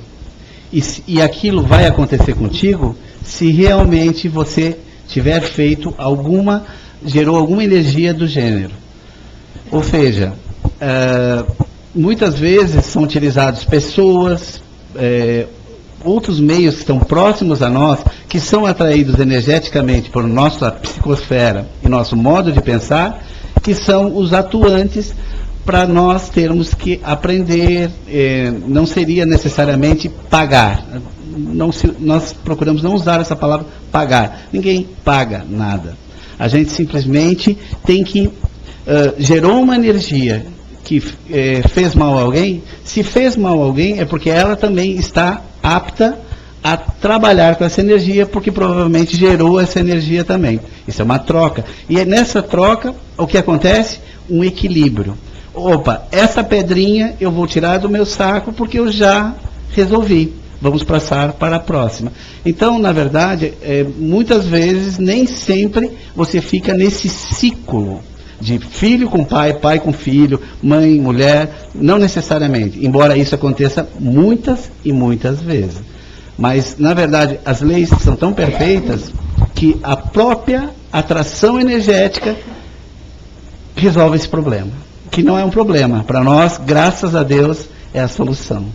E aquilo vai acontecer contigo se realmente você tiver feito gerou alguma energia do gênero. Ou seja, muitas vezes são utilizados pessoas, outros meios que estão próximos a nós, que são atraídos energeticamente por nossa psicosfera e nosso modo de pensar, que são os atuantes para nós termos que aprender. Não seria necessariamente pagar. Nós procuramos não usar essa palavra pagar. Ninguém paga nada. A gente simplesmente tem que gerou uma energia que fez mal a alguém. Se fez mal a alguém é porque ela também está apta a trabalhar com essa energia, porque provavelmente gerou essa energia também. Isso é uma troca. E é nessa troca, o que acontece? Um equilíbrio. Opa, essa pedrinha eu vou tirar do meu saco porque eu já resolvi. Vamos passar para a próxima. Então, na verdade, muitas vezes, nem sempre você fica nesse ciclo de filho com pai, pai com filho, mãe, mulher, não necessariamente, embora isso aconteça muitas e muitas vezes. Mas, na verdade, as leis são tão perfeitas que a própria atração energética resolve esse problema. Que não é um problema. Para nós, graças a Deus, é a solução.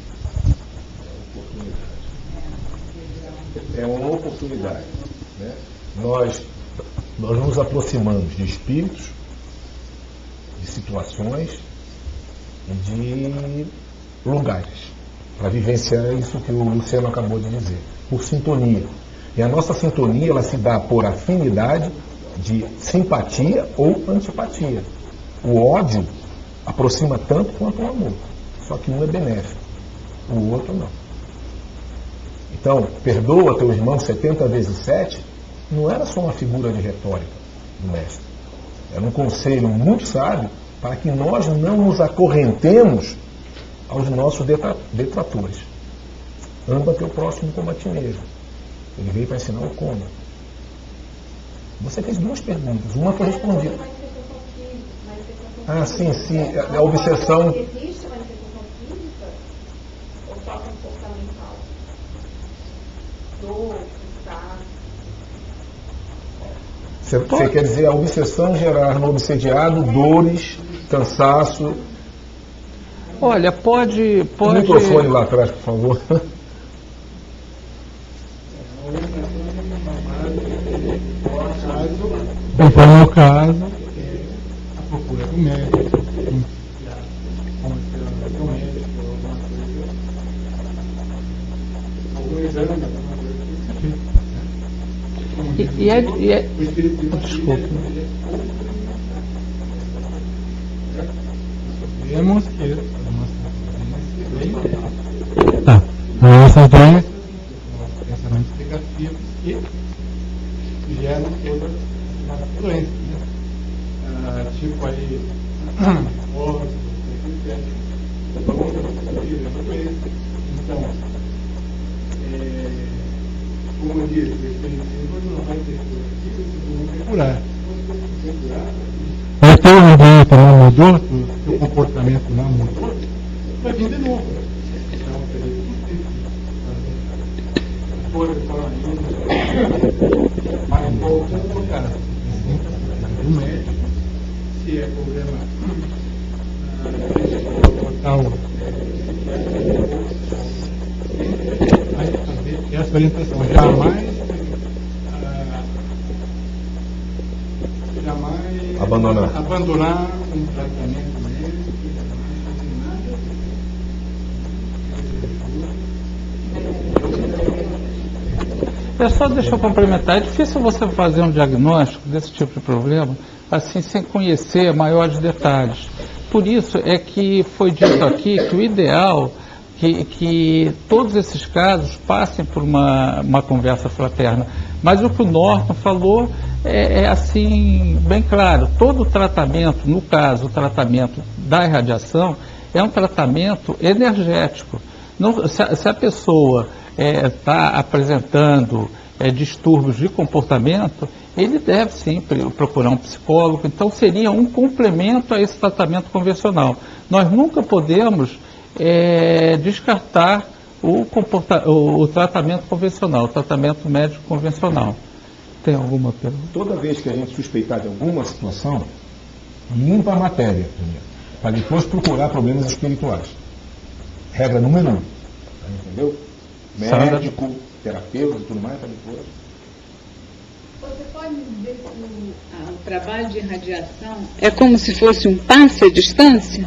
É uma oportunidade. Né? Nós nos aproximamos de espíritos, de situações, de lugares, para vivenciar isso que o Luciano acabou de dizer, por sintonia. E a nossa sintonia, ela se dá por afinidade de simpatia ou antipatia. O ódio aproxima tanto quanto o amor, só que um é benéfico, o outro não. Então, perdoa teu irmão 70 vezes 7, não era só uma figura de retórica do mestre. Era um conselho muito sábio para que nós não nos acorrentemos aos nossos detratores. Ama teu próximo como a ti mesmo. Ele veio para ensinar o como. Você fez duas perguntas, uma foi respondida. Ah, sim, sim, a obsessão. Existe manifestação física ou só comportamental? Dor, cansaço. Você quer dizer a obsessão gerar no obsediado dores, cansaço. Olha, pode... O microfone lá atrás, por favor. Então, no caso, a procura do médico, algum exame, alguma coisa. Desculpa. Vemos que tá. Essas doenças são pensamentos negativos que geram todas as doenças, né? Tipo aí, então, como eu disse, não vai ter curar. Vai ter uma doença, não mudou, o comportamento não mudou, vai vir de novo. Então, mas um pouco do médico, se é problema Essa orientação, jamais abandonar um tratamento médico, Só deixa eu complementar, é difícil você fazer um diagnóstico desse tipo de problema, assim, sem conhecer maiores detalhes. Por isso é que foi dito aqui que o ideal que todos esses casos passem por uma conversa fraterna. Mas o que o Norton falou é assim, bem claro, todo tratamento, no caso, o tratamento da irradiação, é um tratamento energético. Não, se a pessoa está apresentando distúrbios de comportamento, ele deve sim procurar um psicólogo. Então seria um complemento a esse tratamento convencional. Nós nunca podemos descartar o tratamento convencional, o tratamento médico convencional. Tem alguma pergunta? Toda vez que a gente suspeitar de alguma situação, limpa a matéria primeiro, para depois procurar problemas espirituais. Regra número 1. Entendeu? Médico, terapeuta e tudo mais, para depois. Você pode dizer que o trabalho de radiação é como se fosse um passe à distância?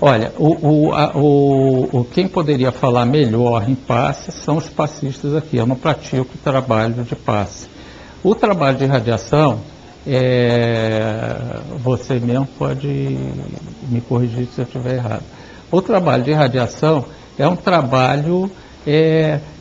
Olha, quem poderia falar melhor em passe são os passistas aqui. Eu não pratico o trabalho de passe. O trabalho de radiação, você mesmo pode me corrigir se eu estiver errado. O trabalho de radiação é um trabalho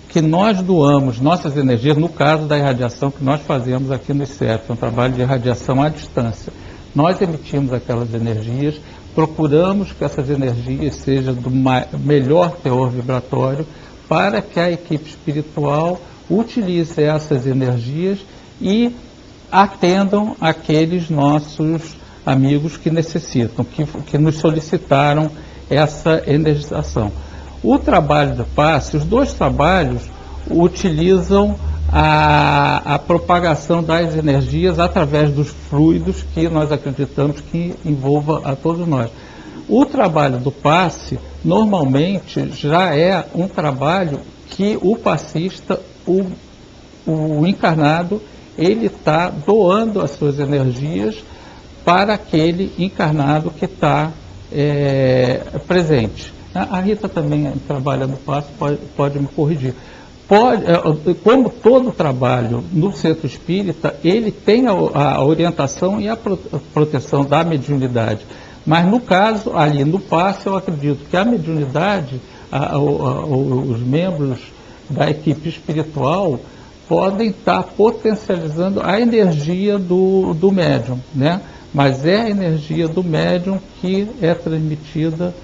que nós doamos nossas energias, no caso da irradiação que nós fazemos aqui no ICEP, é um trabalho de radiação à distância. Nós emitimos aquelas energias, procuramos que essas energias sejam do melhor teor vibratório para que a equipe espiritual utilize essas energias e atendam aqueles nossos amigos que necessitam, que nos solicitaram essa energização. O trabalho do passe, os dois trabalhos utilizam a propagação das energias através dos fluidos que nós acreditamos que envolva a todos nós. O trabalho do passe, normalmente, já é um trabalho que o passista, o encarnado, ele está doando as suas energias para aquele encarnado que está presente. A Rita também trabalha no passe, pode me corrigir. Como todo trabalho no centro espírita, ele tem a orientação e a proteção da mediunidade. Mas no caso, ali no passe, eu acredito que a mediunidade, os membros da equipe espiritual podem estar potencializando a energia do médium, né? Mas é a energia do médium que é transmitida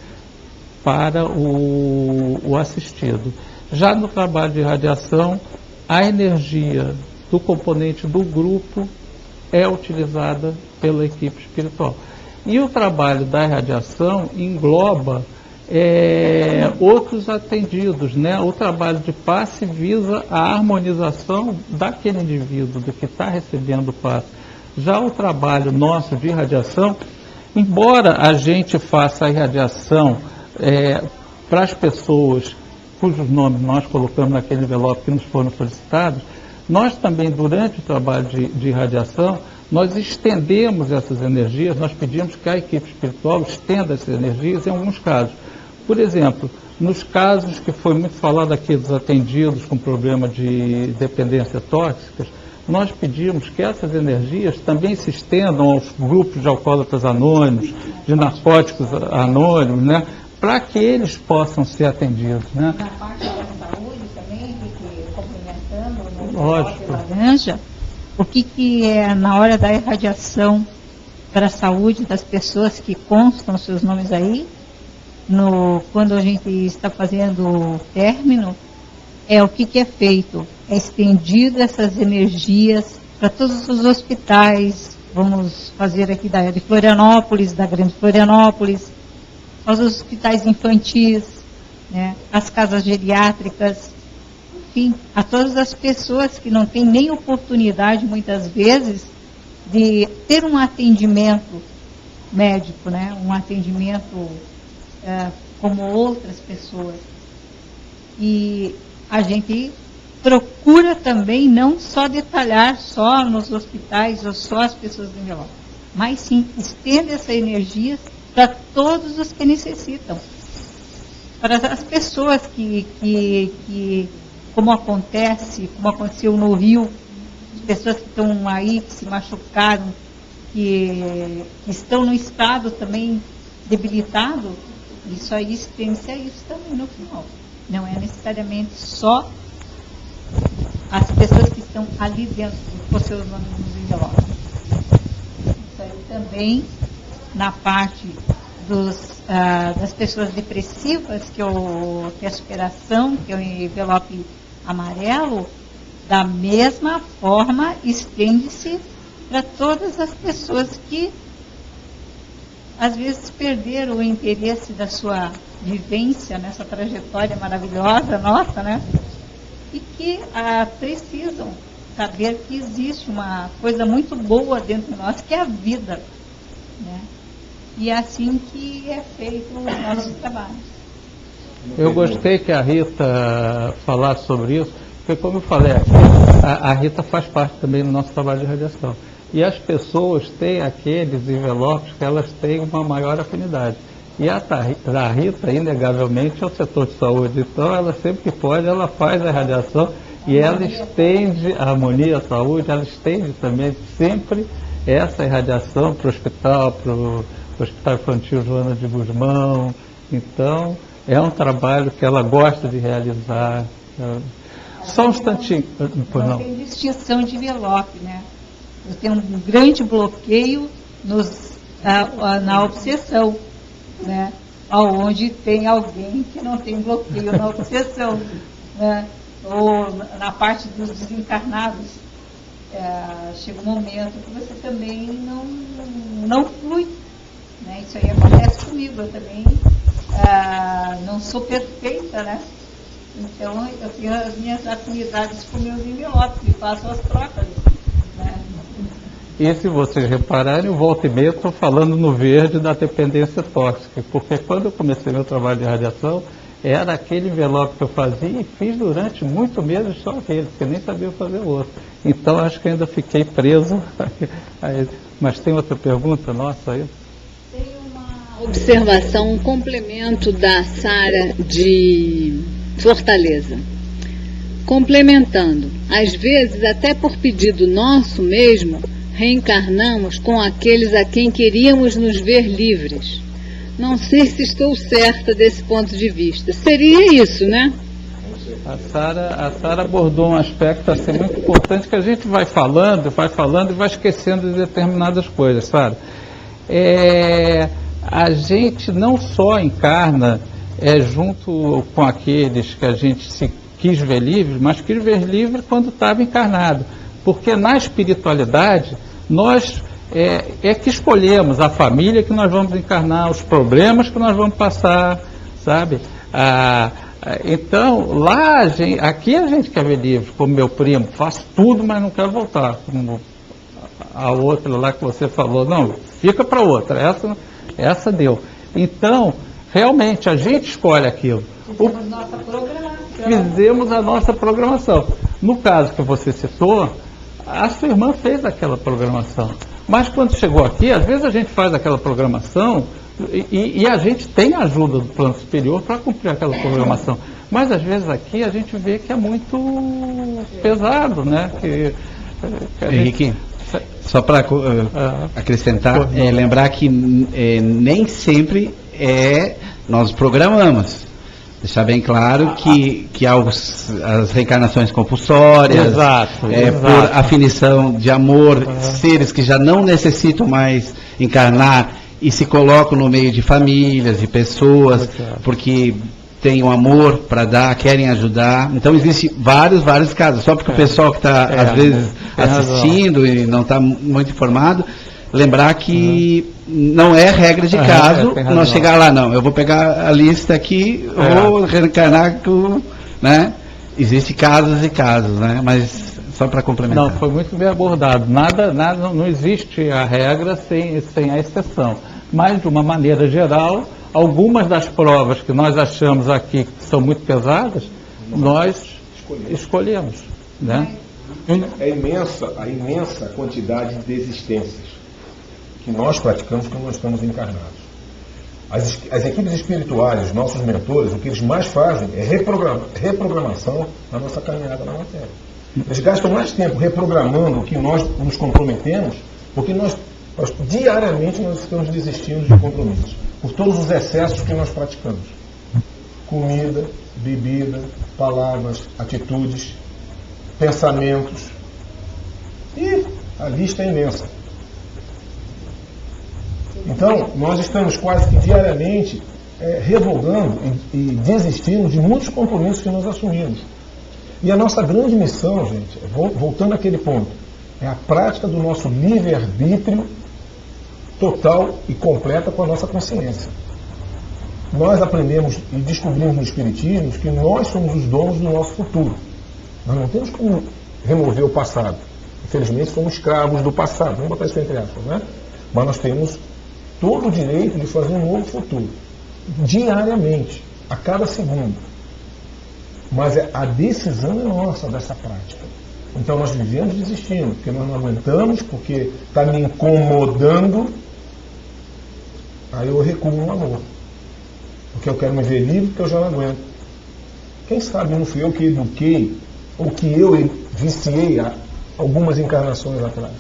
para o assistido. Já no trabalho de radiação, a energia do componente do grupo é utilizada pela equipe espiritual. E o trabalho da irradiação engloba outros atendidos, né? O trabalho de passe visa a harmonização daquele indivíduo, do que está recebendo o passe. Já o trabalho nosso de irradiação, embora a gente faça a irradiação para as pessoas cujos nomes nós colocamos naquele envelope que nos foram solicitados, nós também, durante o trabalho de irradiação, nós estendemos essas energias, nós pedimos que a equipe espiritual estenda essas energias em alguns casos. Por exemplo, nos casos que foi muito falado aqui dos atendidos com problema de dependência tóxicas, nós pedimos que essas energias também se estendam aos grupos de alcoólatras anônimos, de narcóticos anônimos, né? Para que eles possam ser atendidos, né? Na parte da saúde também, complementando, Lógico. Laranja, o que é na hora da irradiação para a saúde das pessoas que constam seus nomes aí, quando a gente está fazendo o término, o que é feito? É estendido essas energias para todos os hospitais, vamos fazer aqui de Florianópolis, da Grande Florianópolis, aos hospitais infantis, né, as casas geriátricas, enfim, a todas as pessoas que não têm nem oportunidade, muitas vezes, de ter um atendimento médico, né? Um atendimento como outras pessoas. E a gente procura também não só detalhar só nos hospitais ou só as pessoas do envelope, mas sim estende essa energia para todos os que necessitam. Para as pessoas que como aconteceu no Rio, as pessoas que estão aí, que se machucaram, que estão no estado também debilitado, isso aí estende-se a isso também no final. Não é necessariamente só as pessoas que estão ali dentro, com seus nomes nos envelopes. Isso aí também na parte das pessoas depressivas, que é a superação, que é o envelope amarelo, da mesma forma estende-se para todas as pessoas que às vezes perderam o interesse da sua vivência nessa trajetória maravilhosa nossa, né? E que precisam saber que existe uma coisa muito boa dentro de nós, que é a vida, né? E é assim que é feito os nossos trabalhos. Eu gostei que a Rita falasse sobre isso, porque como eu falei aqui, a Rita faz parte também do nosso trabalho de radiação. E as pessoas têm aqueles envelopes que elas têm uma maior afinidade. E a Rita, inegavelmente, é o setor de saúde. Então, ela sempre que pode, ela faz a radiação e ela estende a harmonia, a saúde, ela estende também sempre essa irradiação para o hospital, para o Hospital Infantil Joana de Guzmão. Então, é um trabalho que ela gosta de realizar. Só um instantinho. Não tem distinção de envelope, né? Eu tenho um grande bloqueio na obsessão, né? Onde tem alguém que não tem bloqueio na obsessão, né? Ou na parte dos desencarnados, chega um momento que você também não flui, né? Isso aí acontece comigo, eu também não sou perfeita, né? Então eu tenho as minhas afinidades com meus envelopes e faço as trocas, né? E se vocês repararem, eu volta e meia estou falando no verde da dependência tóxica, porque quando eu comecei meu trabalho de radiação, era aquele envelope que eu fazia e fiz durante muito meses só aquele, porque nem sabia fazer outro. Então acho que ainda fiquei preso a ele. Mas tem outra pergunta nossa aí? Tem uma observação, um complemento da Sara de Fortaleza. Complementando, às vezes até por pedido nosso mesmo, reencarnamos com aqueles a quem queríamos nos ver livres. Não sei se estou certa desse ponto de vista. Seria isso, né? A Sara abordou um aspecto assim, muito importante, que a gente vai falando e vai esquecendo de determinadas coisas, Sara. A gente não só encarna junto com aqueles que a gente se quis ver livre, mas quis ver livre quando estava encarnado. Porque na espiritualidade, nós que escolhemos a família que nós vamos encarnar, os problemas que nós vamos passar, sabe? Então, lá, aqui a gente quer ver livre, como meu primo, faço tudo, mas não quero voltar. Como a outra lá que você falou, não, fica para outra, essa deu. Então, realmente, a gente escolhe aquilo. Fizemos a nossa programação. No caso que você citou, a sua irmã fez aquela programação. Mas quando chegou aqui, às vezes a gente faz aquela programação e a gente tem a ajuda do plano superior para cumprir aquela programação. Mas às vezes aqui a gente vê que é muito pesado, né? Henrique, só para acrescentar, lembrar que nem sempre nós programamos. Deixar bem claro que as reencarnações compulsórias, exato. Por afinição de amor, seres que já não necessitam mais encarnar e se colocam no meio de famílias, de pessoas, porque têm um amor para dar, querem ajudar. Então, existem vários casos. Só porque o pessoal que está, às vezes, assistindo e não está muito informado, lembrar que não é regra de caso nós chegar lá, não. Eu vou pegar a lista aqui, vou reencarnar com, né? Existem casos e casos, né? Mas só para complementar. Não, foi muito bem abordado. Nada, não existe a regra sem a exceção. Mas, de uma maneira geral, algumas das provas que nós achamos aqui que são muito pesadas, nós escolhemos. Né? É imensa a imensa quantidade de existências que nós praticamos quando nós estamos encarnados. As equipes espirituais, os nossos mentores, o que eles mais fazem é reprogramação na nossa caminhada na matéria. Eles gastam mais tempo reprogramando o que nós nos comprometemos, porque nós diariamente nós estamos desistindo de compromissos, por todos os excessos que nós praticamos. Comida, bebida, palavras, atitudes, pensamentos. E a lista é imensa. Então, nós estamos quase que diariamente revogando e desistindo de muitos compromissos que nós assumimos. E a nossa grande missão, gente, voltando àquele ponto, é a prática do nosso livre-arbítrio total e completa com a nossa consciência. Nós aprendemos e descobrimos no Espiritismo que nós somos os donos do nosso futuro. Nós não temos como remover o passado. Infelizmente, somos escravos do passado. Vamos botar isso entre aspas, né? Mas nós temos todo o direito de fazer um novo futuro. Diariamente, a cada segundo. Mas a decisão é nossa dessa prática. Então nós vivemos desistindo, porque nós não aguentamos, porque está me incomodando. Aí eu recuo no amor. Porque eu quero me ver livre, porque eu já não aguento. Quem sabe não fui eu que eduquei, ou que eu viciei há algumas encarnações atrás.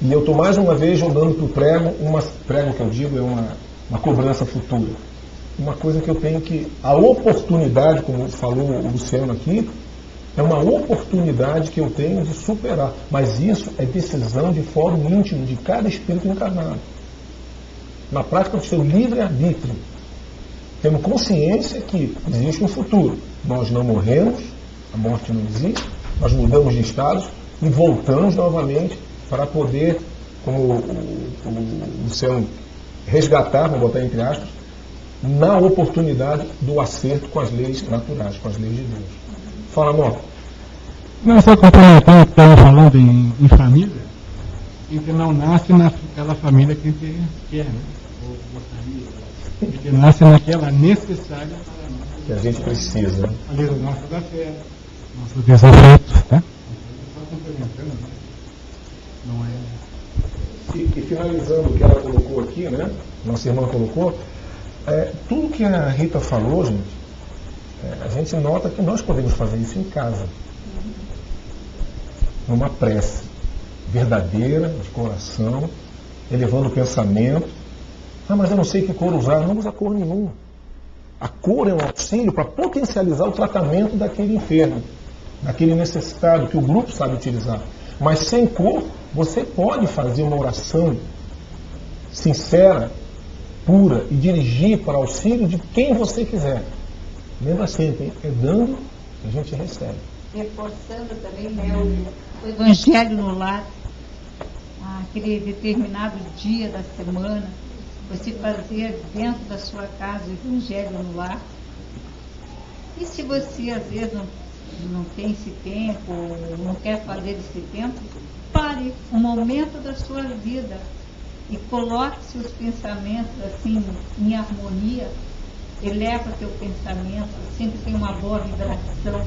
E eu estou mais uma vez jogando para o prego que eu digo é uma cobrança futura. Uma coisa que eu tenho que... A oportunidade, como falou o Luciano aqui, é uma oportunidade que eu tenho de superar. Mas isso é decisão de fórum íntimo de cada espírito encarnado. Na prática do seu livre-arbítrio. Tendo consciência que existe um futuro. Nós não morremos, a morte não existe, nós mudamos de estados e voltamos novamente para poder, como o Luciano, resgatar, vou botar entre aspas, na oportunidade do acerto com as leis naturais, com as leis de Deus. Fala, amor. Não, só complementando o que estava falando em família, quem que não nasce naquela família que a gente quer, né? Ou gostaria, que nasce naquela necessária para nós. Que a gente precisa. Ali do nosso da fé, nosso desafeto, né? Só complementando, né? Não é... E finalizando o que ela colocou aqui, né? Nossa irmã colocou, tudo que a Rita falou, gente, a gente nota que nós podemos fazer isso em casa. Numa prece verdadeira, de coração, elevando o pensamento. Ah, mas eu não sei que cor usar. Não usa cor nenhuma. A cor é um auxílio para potencializar o tratamento daquele enfermo, daquele necessitado, que o grupo sabe utilizar. Mas sem cor, você pode fazer uma oração sincera, pura, e dirigir para auxílio de quem você quiser. Lembra sempre, é dando que a gente recebe. Reforçando também, né, o Evangelho no lar, aquele determinado dia da semana, você fazer dentro da sua casa o Evangelho no lar. E se você às vezes não tem esse tempo, não quer fazer esse tempo, pare um momento da sua vida e coloque seus pensamentos assim em harmonia, eleva teu pensamento, sempre tem uma boa vibração.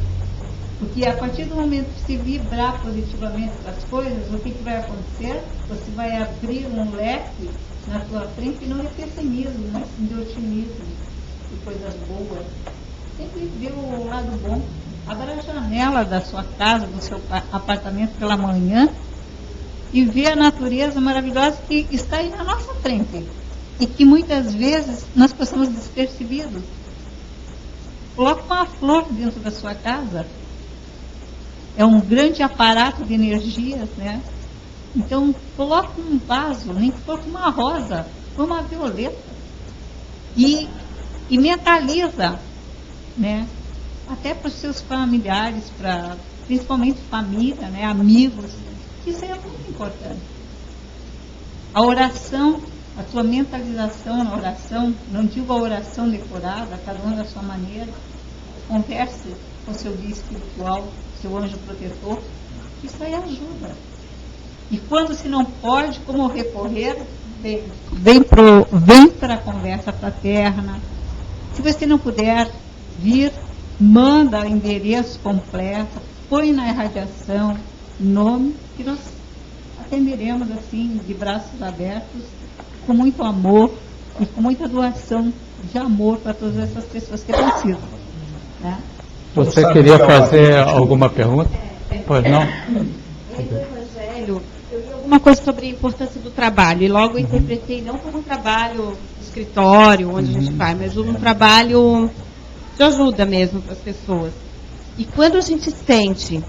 Porque a partir do momento que você vibrar positivamente para as coisas, o que vai acontecer? Você vai abrir um leque na tua frente, não de pessimismo, mas de otimismo, de coisas boas. Sempre vê o lado bom. Abra a janela da sua casa, do seu apartamento pela manhã e vê a natureza maravilhosa que está aí na nossa frente e que muitas vezes nós passamos despercebidos. Coloque uma flor dentro da sua casa. É um grande aparato de energias, né? Então, coloque um vaso, nem que for uma rosa, ou uma violeta. E mentaliza, né? Até para os seus familiares, principalmente família, né? Amigos. Isso é muito importante. A oração, a sua mentalização na oração, não digo a oração decorada, cada um da sua maneira. Converse com seu guia espiritual, seu anjo protetor, isso aí ajuda. E quando se não pode, como recorrer, vem para a conversa fraterna. Se você não puder vir, manda o endereço completo, põe na irradiação, nome, que nós atenderemos assim, de braços abertos, com muito amor e com muita doação de amor para todas essas pessoas que precisam. Né? Você queria fazer alguma pergunta? Pois não? Evangelho, eu li alguma coisa sobre a importância do trabalho, e logo eu interpretei não como um trabalho de escritório, onde a gente faz, mas um trabalho de ajuda mesmo para as pessoas. E quando a gente sente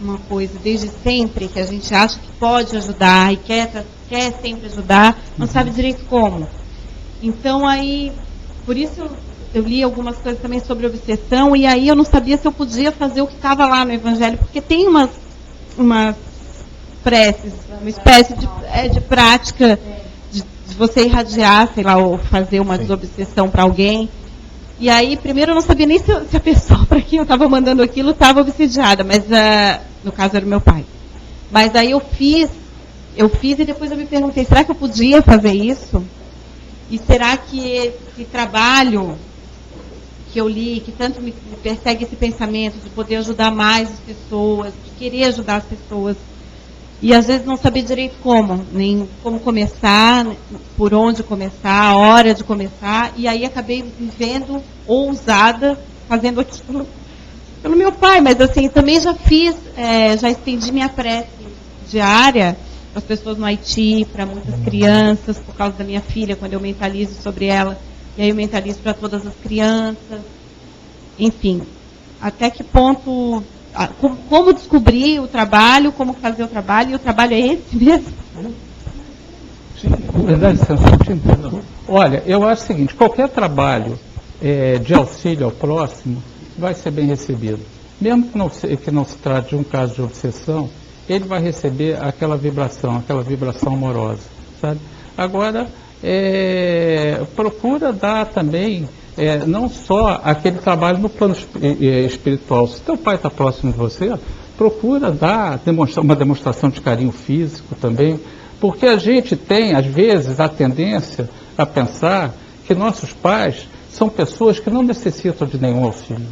uma coisa desde sempre, que a gente acha que pode ajudar e quer sempre ajudar, não sabe direito como. Então aí, por isso eu li algumas coisas também sobre obsessão, e aí eu não sabia se eu podia fazer o que estava lá no Evangelho, porque tem umas preces, uma espécie de prática de você irradiar, sei lá, ou fazer uma desobsessão para alguém. E aí, primeiro eu não sabia nem se a pessoa para quem eu estava mandando aquilo estava obsidiada, mas no caso era o meu pai. Mas aí eu fiz e depois eu me perguntei, será que eu podia fazer isso? E será que esse trabalho que eu li, que tanto me persegue esse pensamento de poder ajudar mais as pessoas, de querer ajudar as pessoas, e às vezes não saber direito como, nem como começar, por onde começar, a hora de começar, e aí acabei me vendo ousada fazendo aquilo pelo meu pai, mas assim, também já fiz, já estendi minha prece diária para as pessoas no Haiti, para muitas crianças, por causa da minha filha, quando eu mentalizo sobre ela, e aí eu mentalizo para todas as crianças, enfim, até que ponto, como descobrir o trabalho, como fazer o trabalho, e o trabalho é esse mesmo? Verdade, olha, eu acho o seguinte, qualquer trabalho de auxílio ao próximo vai ser bem recebido. Mesmo que não se trate de um caso de obsessão, ele vai receber aquela vibração amorosa, sabe? Agora, procura dar também, não só aquele trabalho no plano espiritual. Se teu pai está próximo de você, procura dar uma demonstração de carinho físico também, porque a gente tem, às vezes, a tendência a pensar que nossos pais são pessoas que não necessitam de nenhum auxílio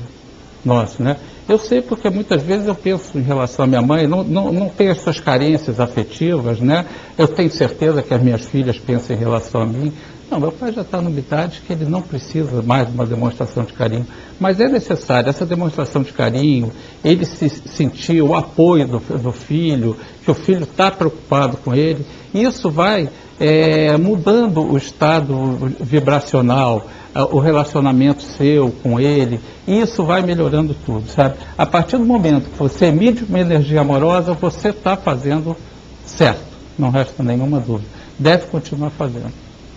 nosso, né? Eu sei porque muitas vezes eu penso em relação à minha mãe, não tem as suas carências afetivas, né? Eu tenho certeza que as minhas filhas pensam em relação a mim. Não, meu pai já está numa idade que ele não precisa mais de uma demonstração de carinho, mas é necessário essa demonstração de carinho, ele se sentir o apoio do filho, que o filho está preocupado com ele, e isso vai mudando o estado vibracional, o relacionamento seu com ele, e isso vai melhorando tudo, sabe? A partir do momento que você emite uma energia amorosa, você está fazendo certo, não resta nenhuma dúvida. Deve continuar fazendo,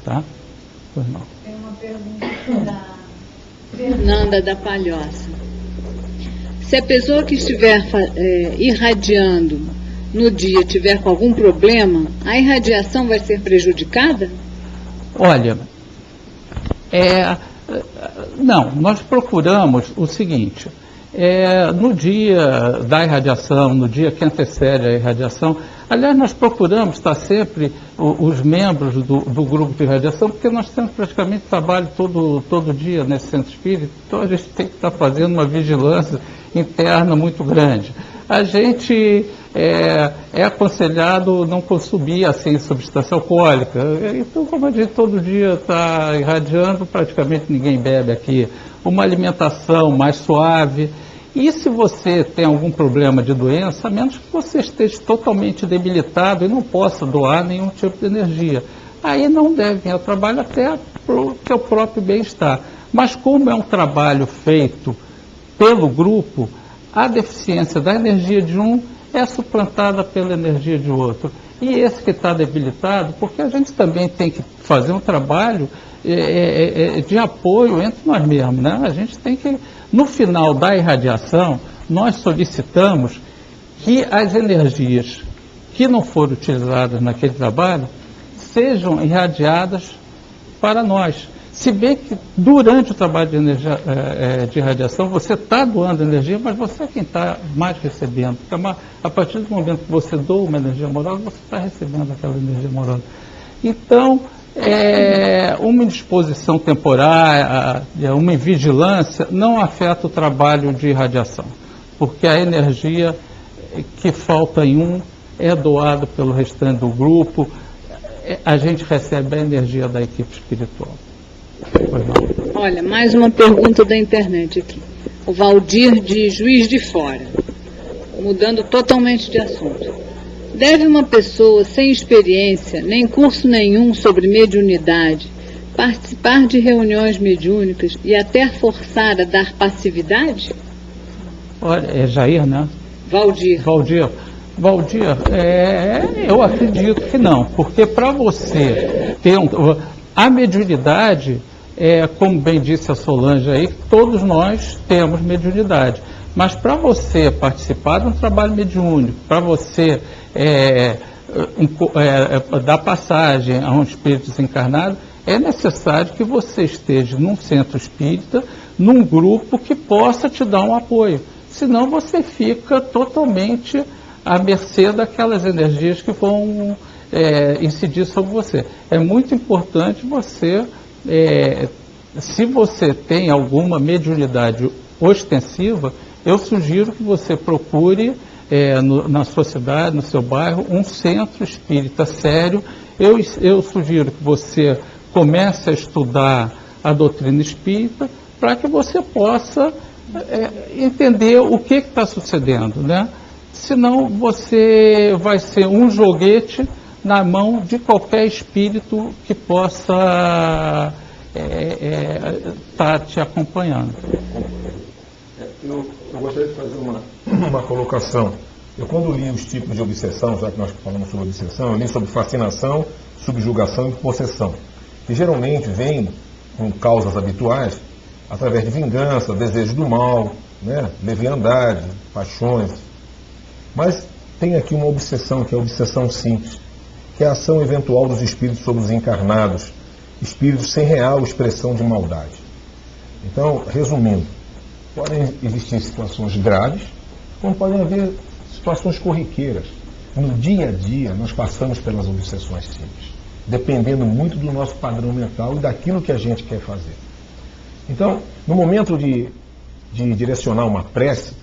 tá? Pois não. Tem uma pergunta da Fernanda da Palhoça. Se a pessoa que estiver irradiando no dia tiver com algum problema, a irradiação vai ser prejudicada? Olha, não, nós procuramos o seguinte, no dia da irradiação, no dia que antecede a irradiação, aliás, nós procuramos estar sempre os membros do grupo de irradiação, porque nós temos praticamente trabalho todo dia nesse centro espírita, então a gente tem que estar fazendo uma vigilância interna muito grande. A gente é aconselhado não consumir assim substância alcoólica. Então, como a gente todo dia está irradiando, praticamente ninguém bebe aqui. Uma alimentação mais suave. E se você tem algum problema de doença, a menos que você esteja totalmente debilitado e não possa doar nenhum tipo de energia, aí não deve vir ao trabalho até para o seu próprio bem-estar. Mas como é um trabalho feito pelo grupo, a deficiência da energia de um é suplantada pela energia de outro. E esse que está debilitado, porque a gente também tem que fazer um trabalho de apoio entre nós mesmos, né? A gente tem que, no final da irradiação, nós solicitamos que as energias que não foram utilizadas naquele trabalho sejam irradiadas para nós. Se bem que durante o trabalho de irradiação você está doando energia, mas você é quem está mais recebendo. Porque a partir do momento que você doa uma energia amorosa, você está recebendo aquela energia amorosa. Então, uma indisposição temporária, uma vigilância, não afeta o trabalho de irradiação, porque a energia que falta em um é doada pelo restante do grupo, a gente recebe a energia da equipe espiritual. Pois não. Olha, mais uma pergunta da internet aqui. O Valdir de Juiz de Fora, mudando totalmente de assunto. Deve uma pessoa sem experiência, nem curso nenhum sobre mediunidade, participar de reuniões mediúnicas e até forçar a dar passividade? Olha, é Jair, né? Valdir. Valdir, eu acredito que não, porque para você ter a mediunidade, como bem disse a Solange aí, todos nós temos mediunidade, mas para você participar de um trabalho mediúnico, para você dar passagem a um espírito desencarnado, é necessário que você esteja num centro espírita, num grupo que possa te dar um apoio, senão você fica totalmente à mercê daquelas energias que vão incidir sobre você. É muito importante você, se você tem alguma mediunidade ostensiva, eu sugiro que você procure na sua cidade, no seu bairro, um centro espírita sério. Eu sugiro que você comece a estudar a doutrina espírita para que você possa entender o que está sucedendo, né? Senão você vai ser um joguete na mão de qualquer espírito que possa estar te acompanhando. Eu gostaria de fazer uma colocação. Eu, quando li os tipos de obsessão, já que nós falamos sobre obsessão, eu li sobre fascinação, subjugação e possessão, que geralmente vem com causas habituais, através de vingança, desejo do mal, né, leviandade, paixões. Mas tem aqui uma obsessão, que é a obsessão simples, que é a ação eventual dos espíritos sobre os encarnados, espíritos sem real expressão de maldade. Então, resumindo, podem existir situações graves, como podem haver situações corriqueiras. No dia a dia, nós passamos pelas obsessões simples, dependendo muito do nosso padrão mental e daquilo que a gente quer fazer. Então, no momento de direcionar uma prece,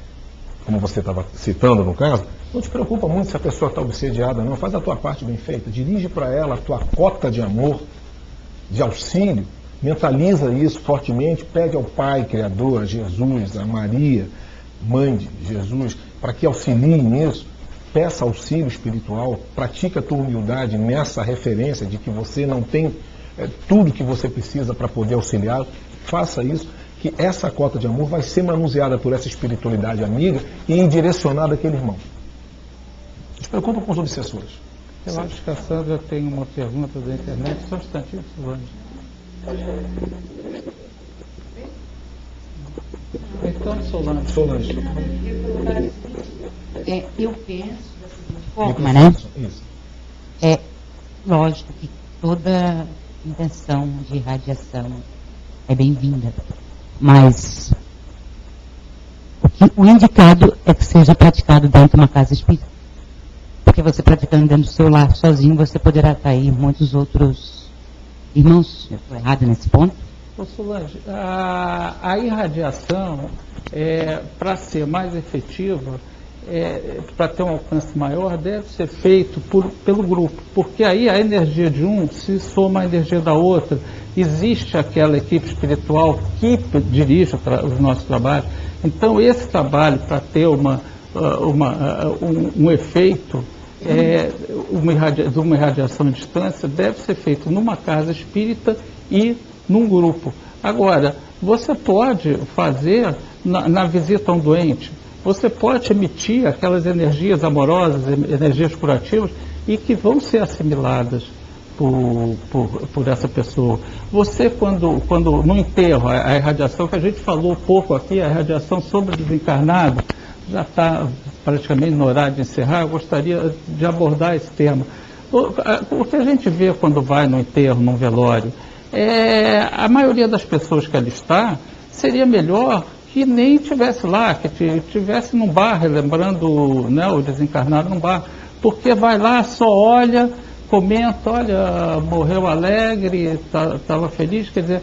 como você estava citando no caso, não te preocupa muito se a pessoa está obsediada, não. Faz a tua parte bem feita, dirige para ela a tua cota de amor, de auxílio, mentaliza isso fortemente, pede ao Pai Criador, a Jesus, a Maria, Mãe de Jesus, para que auxilie nisso, peça auxílio espiritual, pratica a tua humildade nessa referência de que você não tem tudo que você precisa para poder auxiliar, faça isso, que essa cota de amor vai ser manuseada por essa espiritualidade amiga e direcionada àquele irmão. Não se preocupa com os obsessores. Eu acho que a Sandra tem uma pergunta da internet, só um instantinho, Solange. Então, Solange. Eu penso da seguinte forma, né? Isso. É lógico que toda intenção de irradiação é bem-vinda, mas o indicado é que seja praticado dentro de uma casa espírita. Porque você praticando dentro do seu lar sozinho, você poderá atrair muitos outros irmãos. Eu estou errado nesse ponto? Solange, a irradiação, para ser mais efetiva, para ter um alcance maior, deve ser feito pelo grupo, porque aí a energia de um se soma à energia da outra. Existe aquela equipe espiritual que dirige os nossos trabalhos. Então, esse trabalho, para ter um efeito de uma irradiação à distância, deve ser feito numa casa espírita e num grupo. Agora, você pode fazer na visita a um doente, você pode emitir aquelas energias amorosas, energias curativas, e que vão ser assimiladas por essa pessoa. Você, quando no enterro, a irradiação que a gente falou pouco aqui, a irradiação sobre o desencarnado, já está praticamente no horário de encerrar, eu gostaria de abordar esse tema. O que a gente vê quando vai no enterro, num velório, a maioria das pessoas que ali está, seria melhor que nem estivesse lá, que estivesse num bar, lembrando, né, o desencarnado num bar, porque vai lá, só olha, comentam, olha, morreu alegre, estava feliz, quer dizer,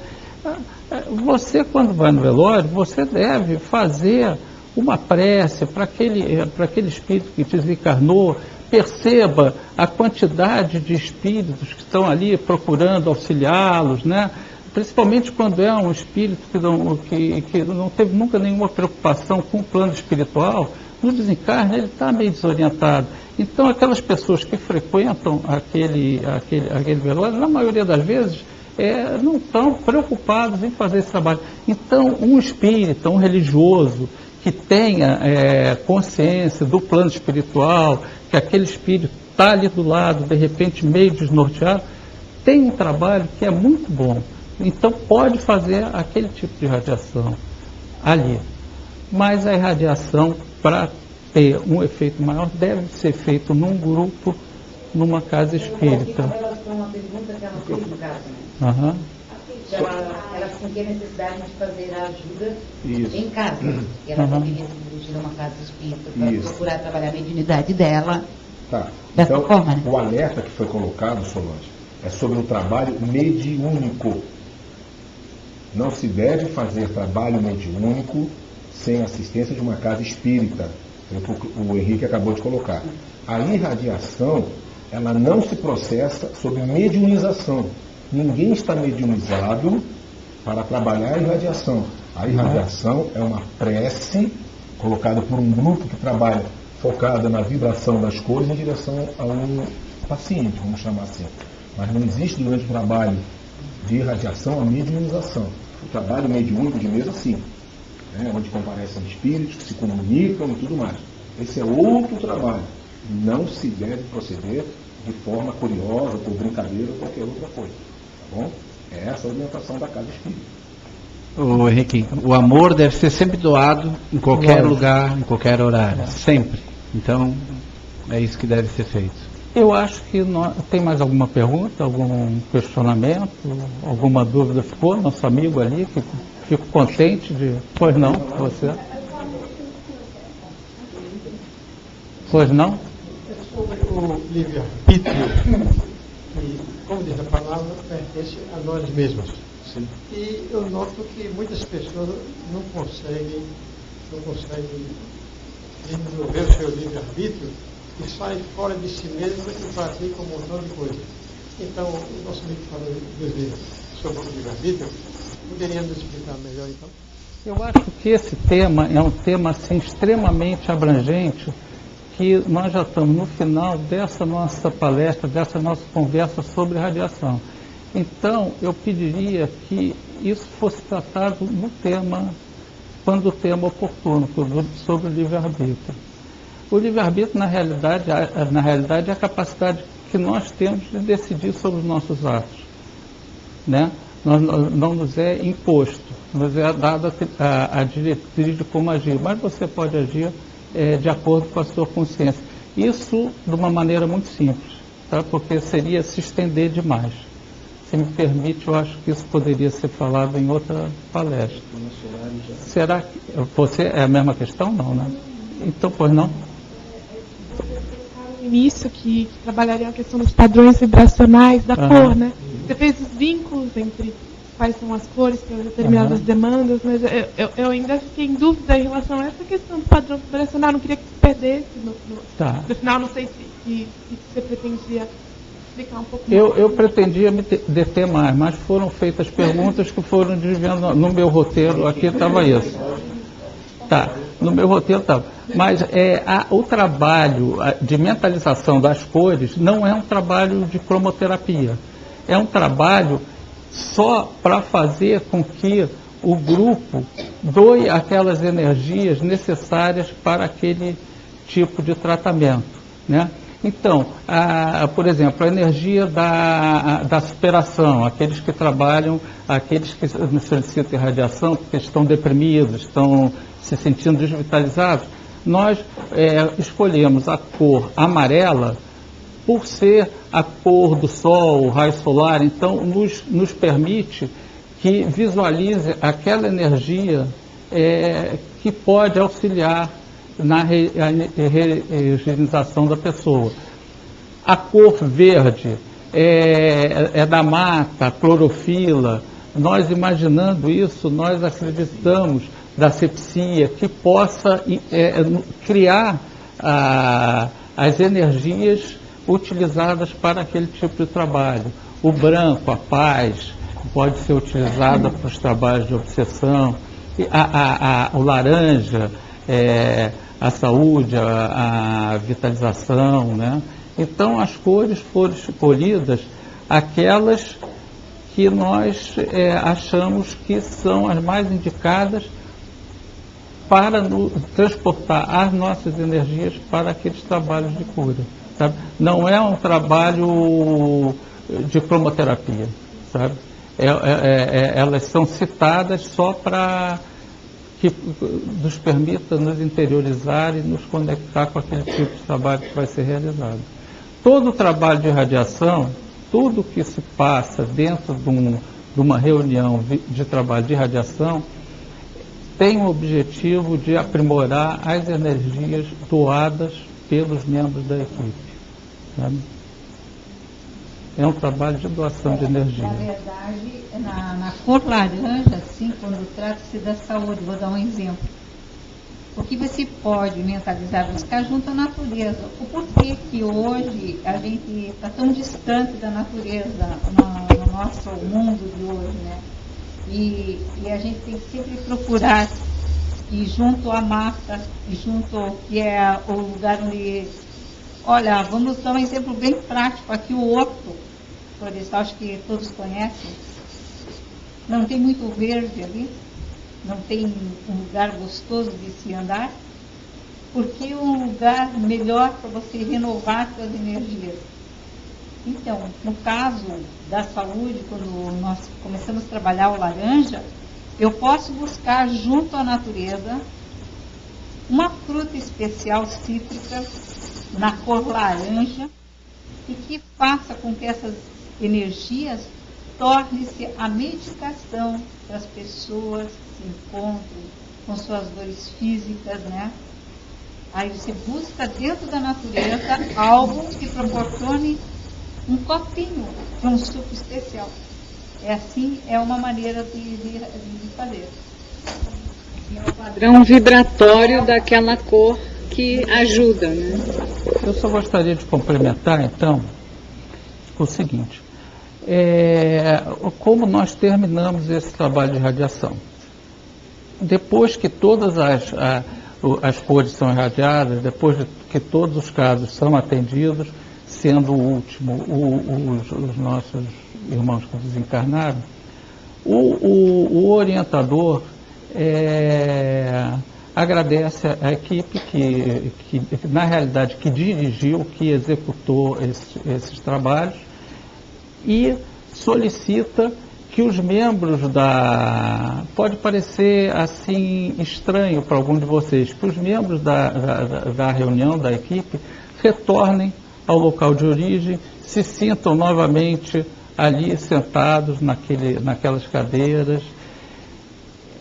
você quando vai no velório, você deve fazer uma prece para aquele espírito que desencarnou, perceba a quantidade de espíritos que estão ali procurando auxiliá-los, né? Principalmente quando é um espírito que não teve nunca nenhuma preocupação com o plano espiritual, no desencarne ele está meio desorientado. Então aquelas pessoas que frequentam aquele velório, na maioria das vezes, não estão preocupados em fazer esse trabalho. Então um espírita, um religioso, que tenha consciência do plano espiritual, que aquele espírito está ali do lado, de repente meio desnorteado, tem um trabalho que é muito bom. Então pode fazer aquele tipo de radiação ali. Mas a irradiação, para ter um efeito maior, deve ser feito num grupo, numa casa espírita. Uma pergunta que ela fez no caso, né? Uhum. Ela sentia necessidade de fazer a ajuda em casa. E ela deveria se dirigir a uma casa espírita para procurar trabalhar a mediunidade dela. Tá. Dessa Então, forma, né? o alerta que foi colocado, Solange, é sobre o trabalho mediúnico. Não se deve fazer trabalho mediúnico sem assistência de uma casa espírita. O Henrique acabou de colocar. A irradiação, ela não se processa sob mediunização. Ninguém está mediunizado para trabalhar a irradiação. A irradiação é uma prece colocada por um grupo que trabalha focada na vibração das cores em direção a um paciente, vamos chamar assim. Mas não existe durante o trabalho de irradiação a mediunização. O trabalho mediúnico de mesa, sim, né, onde comparecem espíritos que se comunicam e tudo mais. Esse é outro trabalho. Não se deve proceder de forma curiosa, por brincadeira ou qualquer outra coisa. Tá bom? É essa a orientação da casa espírita. Ô, Henrique, o amor deve ser sempre doado em qualquer lugar, em qualquer horário, sempre. Então, é isso que deve ser feito. Eu acho que tem mais alguma pergunta, algum questionamento, alguma dúvida ficou? Nosso amigo ali, que fico contente de... Pois não, você? Pois não? Sobre o livre-arbítrio, que, como diz a palavra, pertence a nós mesmos. Sim. E eu noto que muitas pessoas não conseguem desenvolver o seu livre-arbítrio e saem fora de si mesmo e praticam um montão de coisas. Então, o nosso amigo falou sobre o livre-arbítrio. Poderia nos explicar melhor, então? Eu acho que esse tema é um tema assim, extremamente abrangente, que nós já estamos no final dessa nossa palestra, dessa nossa conversa sobre radiação. Então, eu pediria que isso fosse tratado no tema, quando o tema oportuno, sobre o livre-arbítrio. O livre-arbítrio, na realidade, é a capacidade que nós temos de decidir sobre os nossos atos, né? Não nos é imposto, nos é dada a diretriz de como agir, mas você pode agir de acordo com a sua consciência. Isso de uma maneira muito simples, tá? Porque seria se estender demais. Se me permite, eu acho que isso poderia ser falado em outra palestra. Será que você é a mesma questão? Não, né? Então, pois não? No início, que trabalharia a questão dos padrões vibracionais da cor, né? Você fez os vínculos entre quais são as cores para determinadas demandas, mas eu ainda fiquei em dúvida em relação a essa questão do padrão vibracional. Não queria que se perdesse no final. Não sei se você pretendia explicar um pouco mais. Eu pretendia me deter mais, mas foram feitas perguntas que foram desviando. No meu roteiro aqui estava isso. Tá, no meu roteiro estava. Mas o trabalho de mentalização das cores não é um trabalho de cromoterapia. É um trabalho só para fazer com que o grupo doe aquelas energias necessárias para aquele tipo de tratamento, né? Então, por exemplo, a energia da superação, aqueles que trabalham, aqueles que necessitam de radiação, porque estão deprimidos, estão se sentindo desvitalizados, nós escolhemos a cor amarela por ser a cor do sol, o raio solar. Então nos permite que visualize aquela energia que pode auxiliar na regeneração da pessoa. a cor verde é da mata, a clorofila. Nós, imaginando isso, nós acreditamos da asepsia que possa criar as energias utilizadas para aquele tipo de trabalho. O branco, a paz, pode ser utilizada para os trabalhos de obsessão. O laranja, a saúde, a vitalização, né? Então, as cores foram escolhidas aquelas que nós achamos que são as mais indicadas para transportar as nossas energias para aqueles trabalhos de cura. Sabe? Não é um trabalho de cromoterapia, sabe? Elas são citadas só para que nos permita nos interiorizar e nos conectar com aquele tipo de trabalho que vai ser realizado. Todo o trabalho de radiação, tudo que se passa dentro de uma reunião de trabalho de radiação, tem o objetivo de aprimorar as energias doadas pelos membros da equipe. Sabe? É um trabalho de doação de energia. Na verdade, na cor laranja, assim, quando trata-se da saúde, vou dar um exemplo. O que você pode mentalizar, buscar junto à natureza. O porquê que hoje a gente está tão distante da natureza no nosso mundo de hoje, né? E a gente tem que sempre procurar ir junto à mata, e junto que é o lugar onde... Olha, vamos dar um exemplo bem prático aqui, o horto. Por isso, acho que todos conhecem. Não tem muito verde ali, não tem um lugar gostoso de se andar, porque é um lugar melhor para você renovar suas energias. Então, no caso da saúde, quando nós começamos a trabalhar o laranja, eu posso buscar junto à natureza uma fruta especial cítrica na cor laranja e que faça com que essas energias torne-se a medicação para as pessoas que se encontram com suas dores físicas, né? Aí você busca dentro da natureza algo que proporcione um copinho de um suco especial. É uma maneira de fazer. É o padrão vibratório daquela cor que ajuda, né? Eu só gostaria de complementar, então, o seguinte. Como nós terminamos esse trabalho de radiação? Depois que todas as cores são irradiadas, depois que todos os casos são atendidos, sendo o último os nossos irmãos que desencarnaram, o orientador agradece a equipe que na realidade, que dirigiu, que executou esses trabalhos, e solicita que os membros pode parecer assim estranho para algum de vocês, que os membros da reunião, da equipe, retornem ao local de origem, se sintam novamente ali sentados naquelas cadeiras.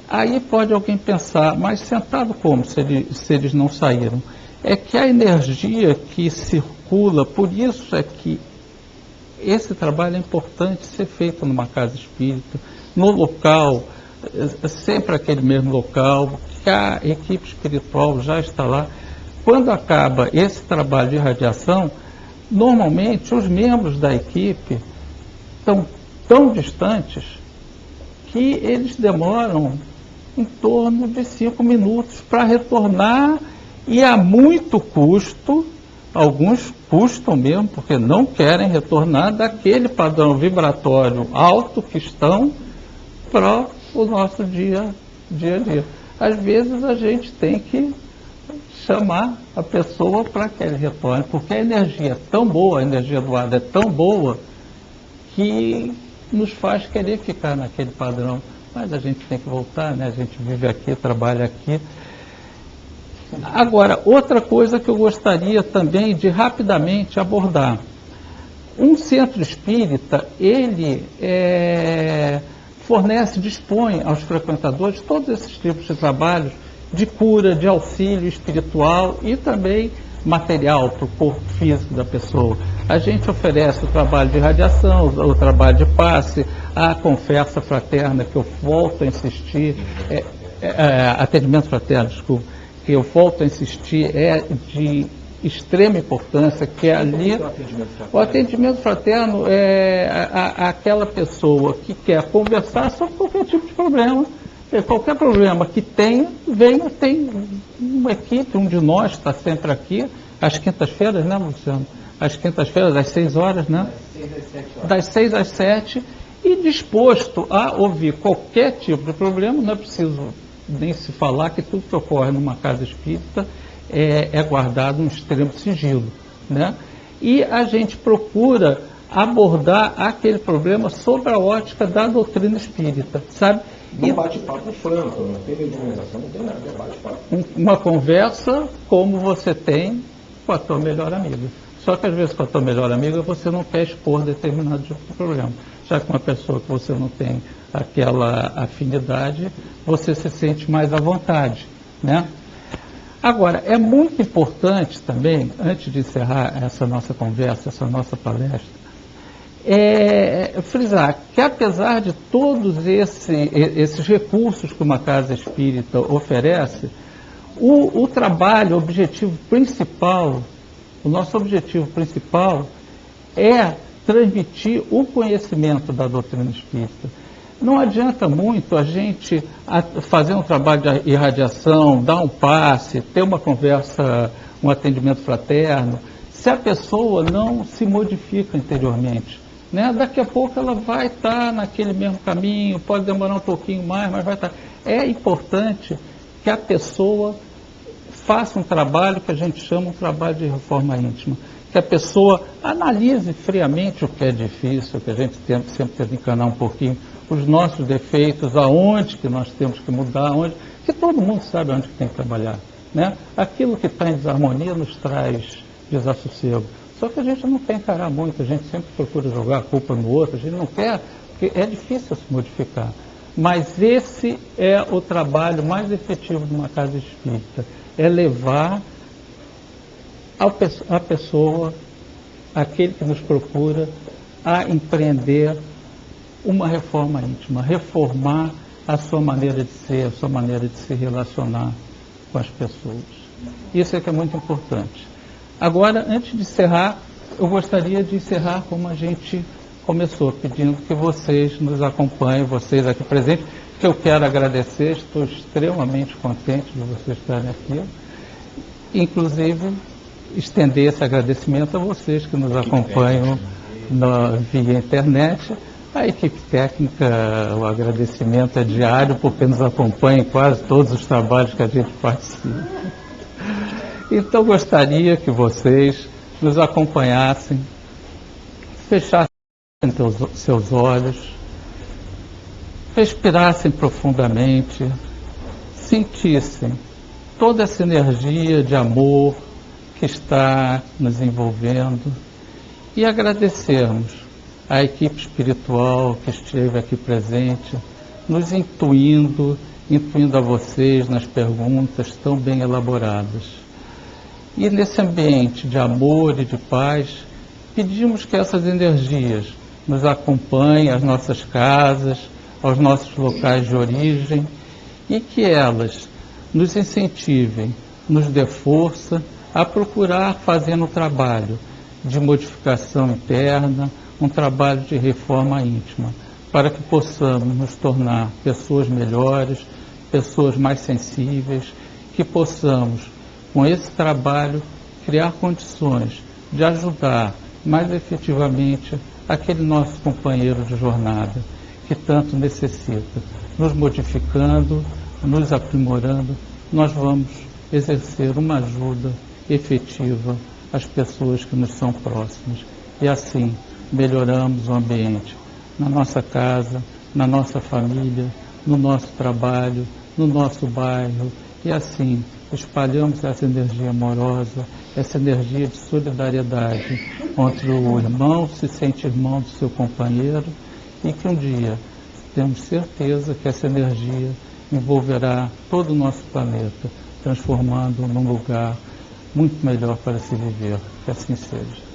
Aí pode alguém pensar, mas sentado como, se eles não saíram? É que a energia que circula, por isso é que esse trabalho é importante ser feito numa casa espírita, no local, sempre aquele mesmo local, que a equipe espiritual já está lá. Quando acaba esse trabalho de radiação, normalmente os membros da equipe estão tão distantes que eles demoram em torno de 5 minutos para retornar, e a muito custo. Alguns custam mesmo, porque não querem retornar daquele padrão vibratório alto que estão para o nosso dia a dia. Às vezes a gente tem que chamar a pessoa para que ele retorne, porque a energia é tão boa, a energia doada é tão boa, que nos faz querer ficar naquele padrão. Mas a gente tem que voltar, né? A gente vive aqui, trabalha aqui. Agora, outra coisa que eu gostaria também de rapidamente abordar. Um centro espírita, ele dispõe aos frequentadores todos esses tipos de trabalhos de cura, de auxílio espiritual e também material para o corpo físico da pessoa. A gente oferece o trabalho de radiação, o trabalho de passe, a conversa fraterna, que eu volto a insistir, atendimento fraterno, desculpa, que eu volto a insistir, é de extrema importância, que é ali... O atendimento fraterno é aquela pessoa que quer conversar sobre qualquer tipo de problema. Qualquer problema que tenha, venha, tem uma equipe, um de nós está sempre aqui, às quintas-feiras, né, Luciano? Às quintas-feiras, às 6 horas, né? Das 6 às 7, e disposto a ouvir qualquer tipo de problema. Não é preciso nem se falar que tudo que ocorre numa casa espírita é guardado um extremo sigilo, né? E a gente procura abordar aquele problema sob a ótica da doutrina espírita, sabe? Não bate-papo franco, não tem mediunização, não tem nada, é bate-papo. Uma conversa como você tem com a tua melhor amiga. Só que às vezes com a tua melhor amiga você não quer expor determinado tipo de problema. Já que uma pessoa que você não tem aquela afinidade, você se sente mais à vontade, né? Agora, é muito importante também, antes de encerrar essa nossa conversa, essa nossa palestra, frisar que apesar de todos esses recursos que uma casa espírita oferece, o trabalho, o objetivo principal, o nosso objetivo principal é transmitir o conhecimento da doutrina espírita. Não adianta muito a gente fazer um trabalho de irradiação, dar um passe, ter uma conversa, um atendimento fraterno, se a pessoa não se modifica interiormente, né? Daqui a pouco ela vai estar naquele mesmo caminho, pode demorar um pouquinho mais, mas vai estar. É importante que a pessoa faça um trabalho que a gente chama um trabalho de reforma íntima, que a pessoa analise friamente o que é difícil, que a gente sempre tem que encanar um pouquinho os nossos defeitos, aonde que nós temos que mudar, aonde, que todo mundo sabe onde que tem que trabalhar, né? Aquilo que está em desarmonia nos traz desassossego. Só que a gente não quer encarar muito, a gente sempre procura jogar a culpa no outro, a gente não quer, porque é difícil se modificar. Mas esse é o trabalho mais efetivo de uma casa espírita, é levar a pessoa, aquele que nos procura, a empreender uma reforma íntima, reformar a sua maneira de ser, a sua maneira de se relacionar com as pessoas. Isso é que é muito importante. Agora, antes de encerrar, eu gostaria de encerrar como a gente começou, pedindo que vocês nos acompanhem, vocês aqui presentes, que eu quero agradecer, estou extremamente contente de vocês estarem aqui. Inclusive, estender esse agradecimento a vocês que nos acompanham via internet. A equipe técnica, o agradecimento é diário, porque nos acompanha em quase todos os trabalhos que a gente participa. Então, gostaria que vocês nos acompanhassem, fechassem seus olhos, respirassem profundamente, sentissem toda essa energia de amor que está nos envolvendo e agradecermos a equipe espiritual que esteve aqui presente, nos intuindo a vocês nas perguntas tão bem elaboradas. E nesse ambiente de amor e de paz, pedimos que essas energias nos acompanhem às nossas casas, aos nossos locais de origem, e que elas nos incentivem, nos dê força a procurar fazer um trabalho de modificação interna, um trabalho de reforma íntima, para que possamos nos tornar pessoas melhores, pessoas mais sensíveis, que possamos, com esse trabalho, criar condições de ajudar mais efetivamente aquele nosso companheiro de jornada, que tanto necessita. Nos modificando, nos aprimorando, nós vamos exercer uma ajuda efetiva às pessoas que nos são próximas. E assim, melhoramos o ambiente na nossa casa, na nossa família, no nosso trabalho, no nosso bairro, e assim espalhamos essa energia amorosa, essa energia de solidariedade, onde o irmão se sente irmão do seu companheiro, e que um dia temos certeza que essa energia envolverá todo o nosso planeta, transformando num lugar muito melhor para se viver. Que assim seja.